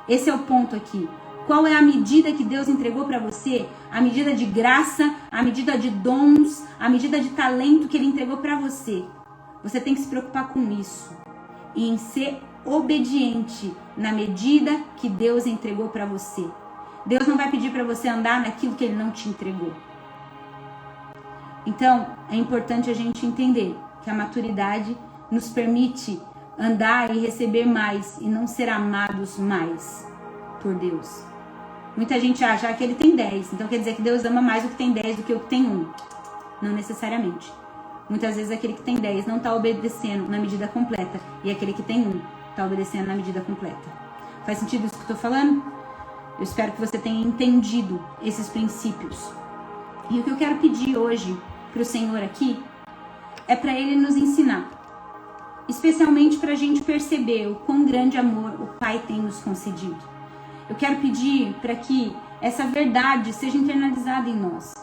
Esse é o ponto aqui. Qual é a medida que Deus entregou para você? A medida de graça, a medida de dons, a medida de talento que Ele entregou para você. Você tem que se preocupar com isso. E em ser obediente na medida que Deus entregou para você. Deus não vai pedir para você andar naquilo que Ele não te entregou. Então, é importante a gente entender que a maturidade nos permite andar e receber mais e não ser amados mais por Deus. Muita gente acha que ele tem 10, então quer dizer que Deus ama mais o que tem 10 do que o que tem 1. Não necessariamente. Muitas vezes aquele que tem 10 não está obedecendo na medida completa e aquele que tem 1 está obedecendo na medida completa. Faz sentido isso que eu estou falando? Eu espero que você tenha entendido esses princípios. E o que eu quero pedir hoje para o Senhor aqui é para Ele nos ensinar, especialmente para a gente perceber o quão grande amor o Pai tem nos concedido. Eu quero pedir para que essa verdade seja internalizada em nós,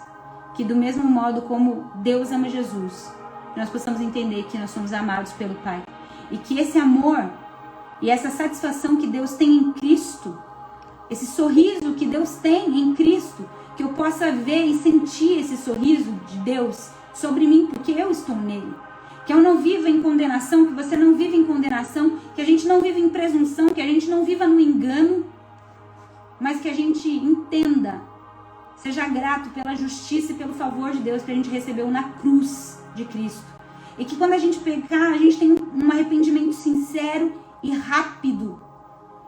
que do mesmo modo como Deus ama Jesus, nós possamos entender que nós somos amados pelo Pai, e que esse amor e essa satisfação que Deus tem em Cristo, esse sorriso que Deus tem em Cristo, que eu possa ver e sentir esse sorriso de Deus sobre mim, porque eu estou nele. Que eu não viva em condenação, que você não viva em condenação, que a gente não viva em presunção, que a gente não viva no engano, mas que a gente entenda, seja grato pela justiça e pelo favor de Deus que a gente recebeu na cruz de Cristo. E que quando a gente pecar, a gente tenha um arrependimento sincero e rápido.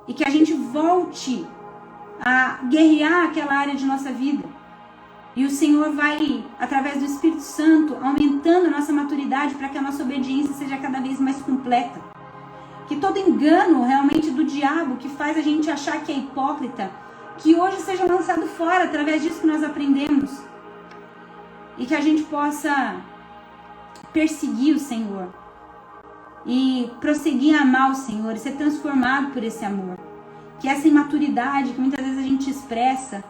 E que a gente volte a guerrear aquela área de nossa vida. E o Senhor vai, através do Espírito Santo, aumentando a nossa maturidade para que a nossa obediência seja cada vez mais completa. Que todo engano realmente do diabo que faz a gente achar que é hipócrita, que hoje seja lançado fora através disso que nós aprendemos. E que a gente possa perseguir o Senhor e prosseguir a amar o Senhor e ser transformado por esse amor. Que essa imaturidade que muitas vezes a gente expressa,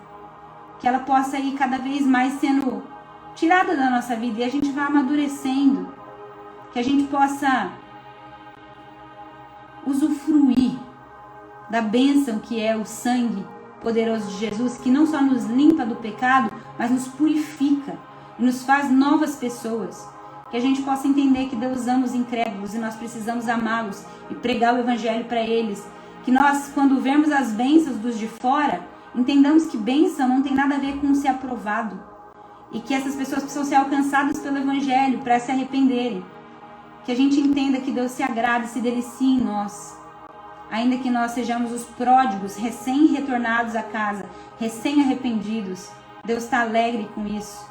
que ela possa ir cada vez mais sendo tirada da nossa vida e a gente vai amadurecendo. Que a gente possa usufruir da bênção que é o sangue poderoso de Jesus, que não só nos limpa do pecado, mas nos purifica e nos faz novas pessoas. Que a gente possa entender que Deus ama os incrédulos e nós precisamos amá-los e pregar o evangelho para eles. Que nós, quando vemos as bênçãos dos de fora, entendamos que bênção não tem nada a ver com ser aprovado. E que essas pessoas precisam ser alcançadas pelo evangelho para se arrependerem. Que a gente entenda que Deus se agrada e se delicia em nós. Ainda que nós sejamos os pródigos, recém-retornados a casa, recém-arrependidos, Deus está alegre com isso.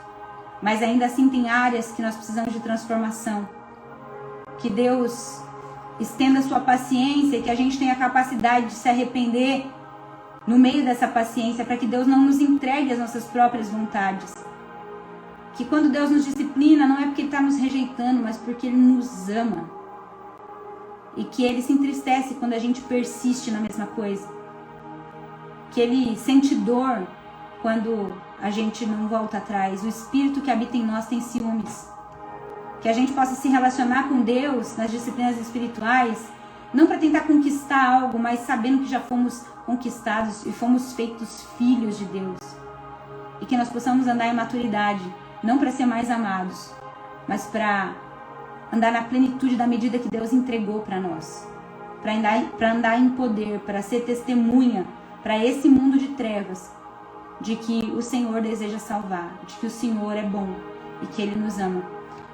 Mas ainda assim tem áreas que nós precisamos de transformação. Que Deus estenda a sua paciência e que a gente tenha a capacidade de se arrepender no meio dessa paciência, para que Deus não nos entregue as nossas próprias vontades. Que quando Deus nos disciplina, não é porque Ele está nos rejeitando, mas porque Ele nos ama. E que Ele se entristece quando a gente persiste na mesma coisa. Que Ele sente dor quando a gente não volta atrás. O Espírito que habita em nós tem ciúmes. Que a gente possa se relacionar com Deus nas disciplinas espirituais, não para tentar conquistar algo, mas sabendo que já fomos conquistados e fomos feitos filhos de Deus. E que nós possamos andar em maturidade, não para ser mais amados, mas para andar na plenitude da medida que Deus entregou para nós. Para andar em poder, para ser testemunha para esse mundo de trevas, de que o Senhor deseja salvar, de que o Senhor é bom e que Ele nos ama.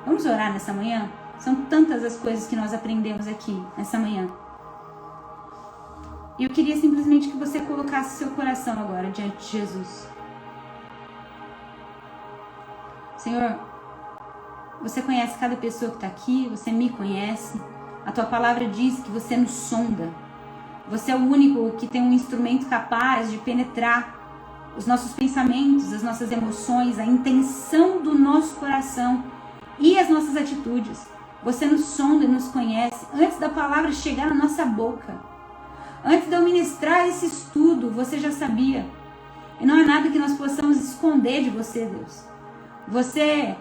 Vamos orar nessa manhã? São tantas as coisas que nós aprendemos aqui nessa manhã. E eu queria simplesmente que você colocasse seu coração agora diante de Jesus. Senhor, você conhece cada pessoa que está aqui, você me conhece. A tua palavra diz que você nos sonda. Você é o único que tem um instrumento capaz de penetrar os nossos pensamentos, as nossas emoções, a intenção do nosso coração e as nossas atitudes. Você nos sonda e nos conhece antes da palavra chegar na nossa boca. Antes de eu ministrar esse estudo, você já sabia. E não há nada que nós possamos esconder de você, Deus. Você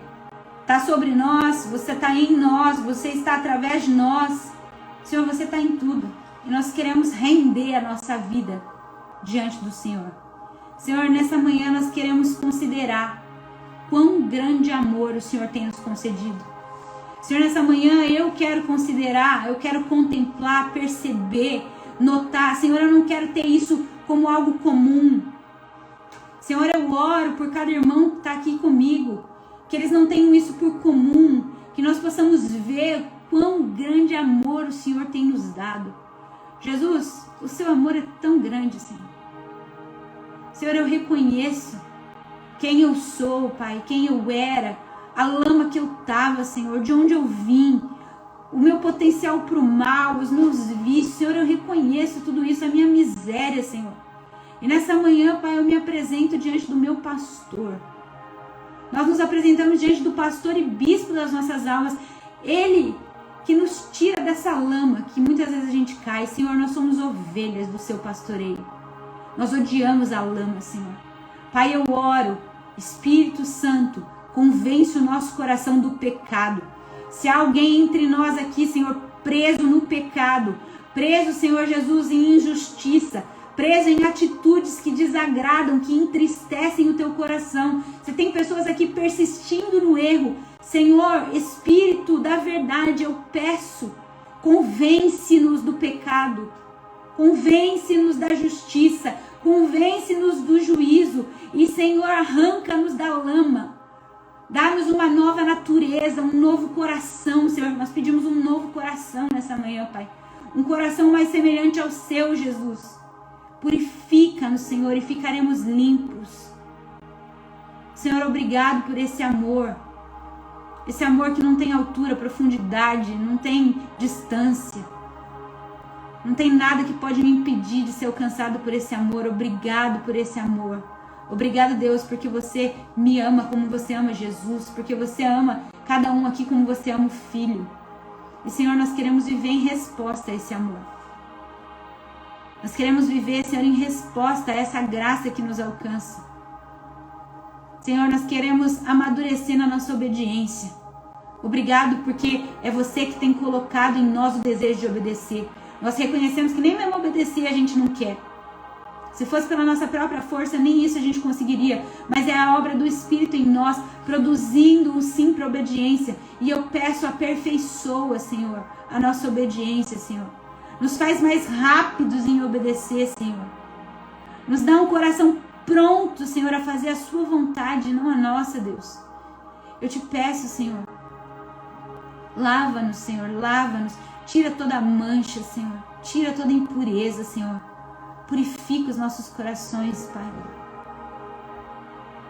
está sobre nós, você está em nós, você está através de nós. Senhor, você está em tudo. E nós queremos render a nossa vida diante do Senhor. Senhor, nessa manhã nós queremos considerar quão grande amor o Senhor tem nos concedido. Senhor, nessa manhã eu quero considerar, eu quero contemplar, perceber, notar. Senhor, eu não quero ter isso como algo comum. Senhor, eu oro por cada irmão que está aqui comigo, que eles não tenham isso por comum, que nós possamos ver quão grande amor o Senhor tem nos dado. Jesus, o seu amor é tão grande, Senhor. Senhor, eu reconheço quem eu sou, Pai, quem eu era, a lama que eu estava, Senhor, de onde eu vim, o meu potencial para o mal, os meus vícios. Senhor, eu reconheço tudo isso, a minha miséria, Senhor. E nessa manhã, Pai, eu me apresento diante do meu pastor. Nós nos apresentamos diante do pastor e bispo das nossas almas, Ele que nos tira dessa lama que muitas vezes a gente cai. Senhor, nós somos ovelhas do seu pastoreio. Nós odiamos a lama, Senhor. Pai, eu oro, Espírito Santo, convence o nosso coração do pecado. Se há alguém entre nós aqui, Senhor, preso no pecado, preso, Senhor Jesus, em injustiça, preso em atitudes que desagradam, que entristecem o teu coração. Você tem pessoas aqui persistindo no erro. Senhor, Espírito da verdade, eu peço, convence-nos do pecado, convence-nos da justiça, convence-nos do juízo e, Senhor, arranca-nos da lama. Dá-nos uma nova natureza, um novo coração, Senhor. Nós pedimos um novo coração nessa manhã, Pai. Um coração mais semelhante ao seu, Jesus. Purifica-nos, Senhor, e ficaremos limpos. Senhor, obrigado por esse amor. Esse amor que não tem altura, profundidade, não tem distância. Não tem nada que pode me impedir de ser alcançado por esse amor. Obrigado por esse amor. Obrigado, Deus, porque você me ama como você ama Jesus, porque você ama cada um aqui como você ama o Filho. E, Senhor, nós queremos viver em resposta a esse amor. Nós queremos viver, Senhor, em resposta a essa graça que nos alcança. Senhor, nós queremos amadurecer na nossa obediência. Obrigado porque é você que tem colocado em nós o desejo de obedecer. Nós reconhecemos que nem mesmo obedecer a gente não quer. Se fosse pela nossa própria força, nem isso a gente conseguiria. Mas é a obra do Espírito em nós, produzindo um sim para a obediência. E eu peço, aperfeiçoa, Senhor, a nossa obediência, Senhor. Nos faz mais rápidos em obedecer, Senhor. Nos dá um coração pronto, Senhor, a fazer a sua vontade, não a nossa, Deus. Eu te peço, Senhor, lava-nos, Senhor, lava-nos. Tira toda a mancha, Senhor. Tira toda a impureza, Senhor. Purifica os nossos corações, Pai.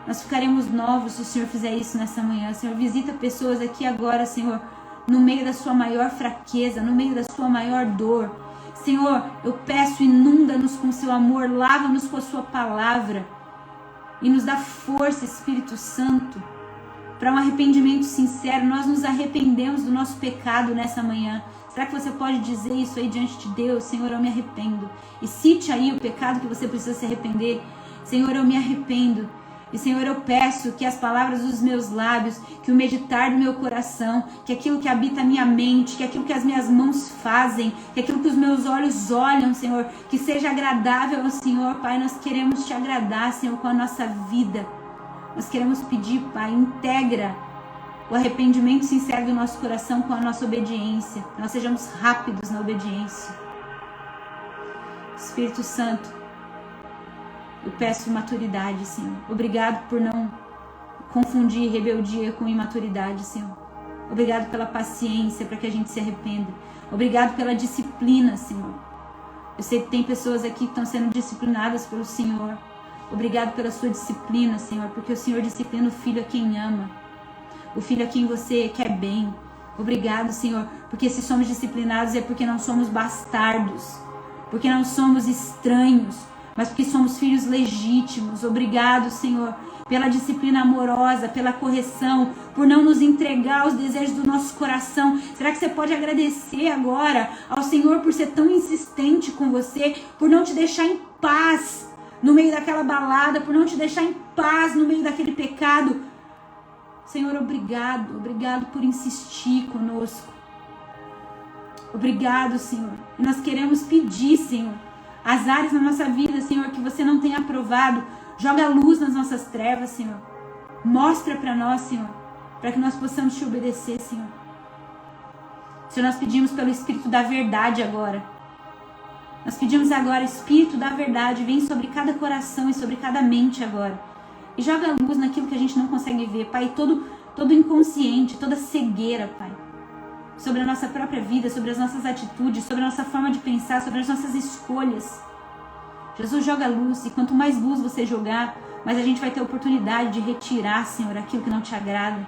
Nós ficaremos novos se o Senhor fizer isso nessa manhã. Senhor, visita pessoas aqui agora, Senhor, no meio da sua maior fraqueza, no meio da sua maior dor. Senhor, eu peço, inunda-nos com seu amor, lava-nos com a sua palavra e nos dá força, Espírito Santo, para um arrependimento sincero. Nós nos arrependemos do nosso pecado nessa manhã. Será que você pode dizer isso aí diante de Deus? Senhor, eu me arrependo. E cite aí o pecado que você precisa se arrepender. Senhor, eu me arrependo. E, Senhor, eu peço que as palavras dos meus lábios, que o meditar do meu coração, que aquilo que habita a minha mente, que aquilo que as minhas mãos fazem, que aquilo que os meus olhos olham, Senhor, que seja agradável ao Senhor. Pai, nós queremos te agradar, Senhor, com a nossa vida. Nós queremos pedir, Pai, integra o arrependimento sincero do nosso coração com a nossa obediência. Que nós sejamos rápidos na obediência. Espírito Santo, eu peço maturidade, Senhor. Obrigado por não confundir rebeldia com imaturidade, Senhor. Obrigado pela paciência para que a gente se arrependa. Obrigado pela disciplina, Senhor. Eu sei que tem pessoas aqui que estão sendo disciplinadas pelo Senhor. Obrigado pela sua disciplina, Senhor, porque o Senhor disciplina o filho a quem ama. O filho a quem você quer bem. Obrigado, Senhor, porque se somos disciplinados é porque não somos bastardos, porque não somos estranhos, mas porque somos filhos legítimos. Obrigado, Senhor, pela disciplina amorosa, pela correção, por não nos entregar aos desejos do nosso coração. Será que você pode agradecer agora ao Senhor por ser tão insistente com você, por não te deixar em paz no meio daquela balada, por não te deixar em paz no meio daquele pecado? Senhor, obrigado. Obrigado por insistir conosco. Obrigado, Senhor. E nós queremos pedir, Senhor, as áreas na nossa vida, Senhor, que você não tem aprovado. Joga luz nas nossas trevas, Senhor. Mostra para nós, Senhor, para que nós possamos te obedecer, Senhor. Senhor, nós pedimos pelo Espírito da verdade agora. Nós pedimos agora, Espírito da verdade, vem sobre cada coração e sobre cada mente agora. E joga luz naquilo que a gente não consegue ver, Pai, todo inconsciente, toda cegueira, Pai. Sobre a nossa própria vida, sobre as nossas atitudes, sobre a nossa forma de pensar, sobre as nossas escolhas. Jesus, joga luz, e quanto mais luz você jogar, mais a gente vai ter a oportunidade de retirar, Senhor, aquilo que não te agrada.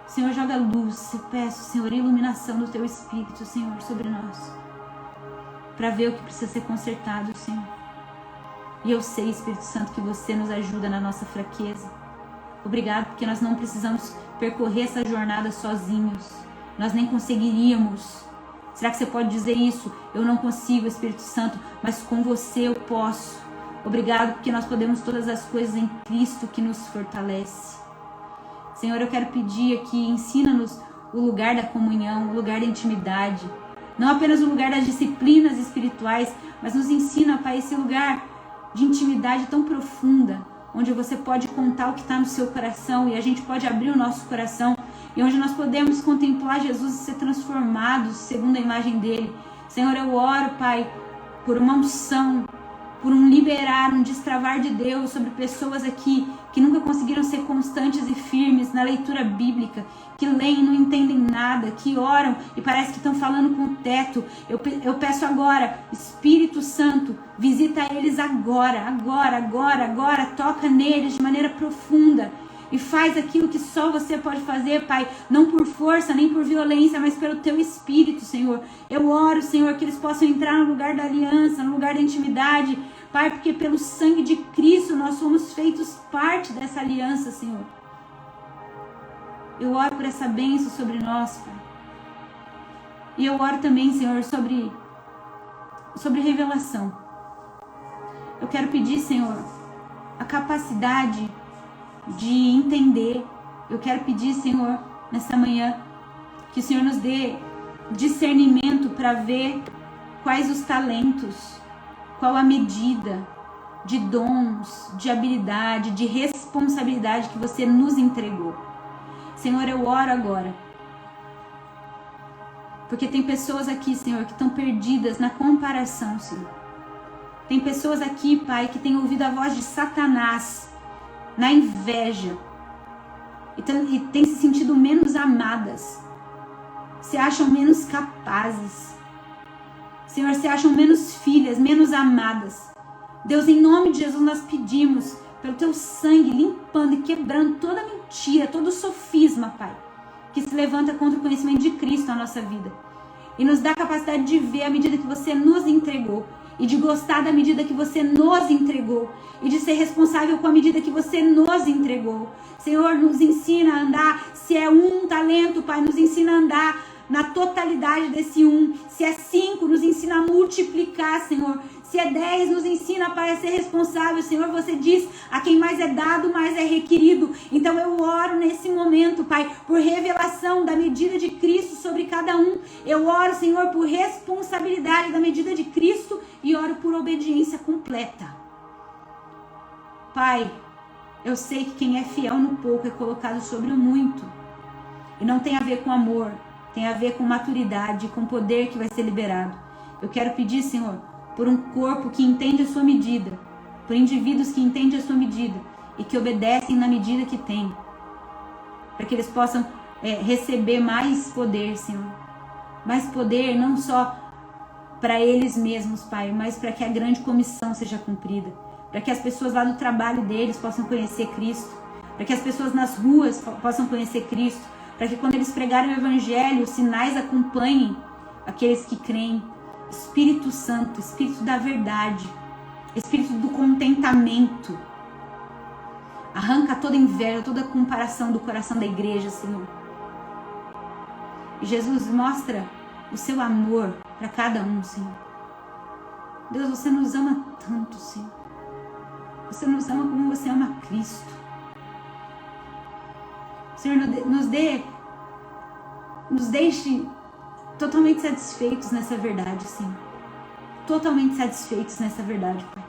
Senhor, joga luz, eu peço, Senhor, iluminação do Teu Espírito, Senhor, sobre nós, para ver o que precisa ser consertado, Senhor. E eu sei, Espírito Santo, que você nos ajuda na nossa fraqueza. Obrigado porque nós não precisamos percorrer essa jornada sozinhos. Nós nem conseguiríamos. Será que você pode dizer isso? Eu não consigo, Espírito Santo, mas com você eu posso. Obrigado porque nós podemos todas as coisas em Cristo que nos fortalece. Senhor, eu quero pedir aqui, ensina-nos o lugar da comunhão, o lugar da intimidade. Não apenas o lugar das disciplinas espirituais, mas nos ensina, Pai, esse lugar de intimidade tão profunda, onde você pode contar o que está no seu coração e a gente pode abrir o nosso coração e onde nós podemos contemplar Jesus e ser transformados segundo a imagem dele. Senhor, eu oro, Pai, por uma unção, por um liberar, um destravar de Deus sobre pessoas aqui que nunca conseguiram ser constantes e firmes na leitura bíblica, que leem e não entendem nada, que oram e parece que estão falando com o teto. Eu peço agora, Espírito Santo, visita eles agora, toca neles de maneira profunda e faz aquilo que só você pode fazer, Pai, não por força, nem por violência, mas pelo teu Espírito, Senhor. Eu oro, Senhor, que eles possam entrar no lugar da aliança, no lugar da intimidade, Pai, porque pelo sangue de Cristo nós somos feitos parte dessa aliança, Senhor. Eu oro por essa bênção sobre nós, Pai. E eu oro também, Senhor, sobre revelação. Eu quero pedir, Senhor, a capacidade de entender. Eu quero pedir, Senhor, nessa manhã, que o Senhor nos dê discernimento para ver quais os talentos, qual a medida de dons, de habilidade, de responsabilidade que você nos entregou. Senhor, eu oro agora, porque tem pessoas aqui, Senhor, que estão perdidas na comparação, Senhor. Tem pessoas aqui, Pai, que têm ouvido a voz de Satanás na inveja e têm se sentido menos amadas, se acham menos capazes, Senhor, se acham menos filhas, menos amadas. Deus, em nome de Jesus, nós pedimos pelo teu sangue, limpando e quebrando toda mentira, todo sofisma, Pai, que se levanta contra o conhecimento de Cristo na nossa vida. E nos dá a capacidade de ver a medida que você nos entregou, e de gostar da medida que você nos entregou, e de ser responsável com a medida que você nos entregou. Senhor, nos ensina a andar, se é um talento, Pai, nos ensina a andar na totalidade desse um. Se é 5, nos ensina a multiplicar, Senhor. Se é 10, nos ensina, Pai, a ser responsável. Senhor, você diz, a quem mais é dado, mais é requerido. Então eu oro nesse momento, Pai, por revelação da medida de Cristo sobre cada um. Eu oro, Senhor, por responsabilidade da medida de Cristo e oro por obediência completa. Pai, eu sei que quem é fiel no pouco é colocado sobre o muito. E não tem a ver com amor, tem a ver com maturidade, com poder que vai ser liberado. Eu quero pedir, Senhor, por um corpo que entende a sua medida, por indivíduos que entendem a sua medida e que obedecem na medida que tem, para que eles possam receber mais poder, Senhor. Mais poder não só para eles mesmos, Pai, mas para que a grande comissão seja cumprida, para que as pessoas lá no trabalho deles possam conhecer Cristo, para que as pessoas nas ruas possam conhecer Cristo, para que quando eles pregarem o Evangelho, os sinais acompanhem aqueles que creem. Espírito Santo, Espírito da verdade, Espírito do contentamento, arranca toda inveja, toda comparação do coração da igreja, Senhor. E Jesus, mostra o seu amor para cada um, Senhor. Deus, você nos ama tanto, Senhor. Você nos ama como você ama Cristo. Senhor, nos deixe totalmente satisfeitos nessa verdade, Senhor. Totalmente satisfeitos nessa verdade, Pai.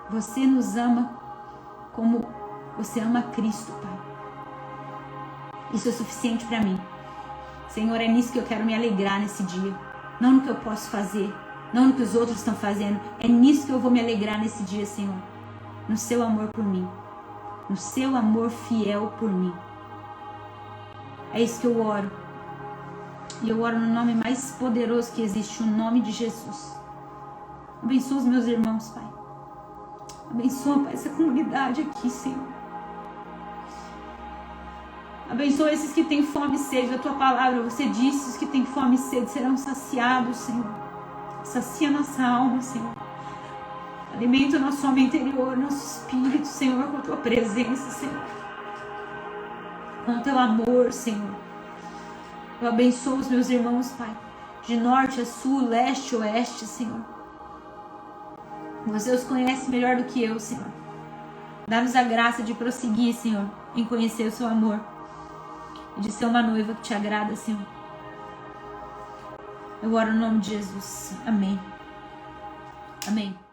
Você nos ama como você ama Cristo, Pai. Isso é suficiente para mim. Senhor, é nisso que eu quero me alegrar nesse dia. Não no que eu posso fazer, não no que os outros estão fazendo. É nisso que eu vou me alegrar nesse dia, Senhor. No seu amor por mim. No seu amor fiel por mim. É isso que eu oro. E eu oro no nome mais poderoso que existe, o nome de Jesus. Abençoa os meus irmãos, Pai. Abençoa, Pai, essa comunidade aqui, Senhor. Abençoa esses que têm fome e sede da Tua palavra. Você disse, os que têm fome e sede serão saciados, Senhor. Sacia nossa alma, Senhor. Alimenta o nosso homem interior, nosso espírito, Senhor, com a tua presença, Senhor. Com o teu amor, Senhor. Eu abençoo os meus irmãos, Pai. De norte a sul, leste a oeste, Senhor. Você os conhece melhor do que eu, Senhor. Dá-nos a graça de prosseguir, Senhor, em conhecer o seu amor. E de ser uma noiva que te agrada, Senhor. Eu oro no nome de Jesus. Amém. Amém.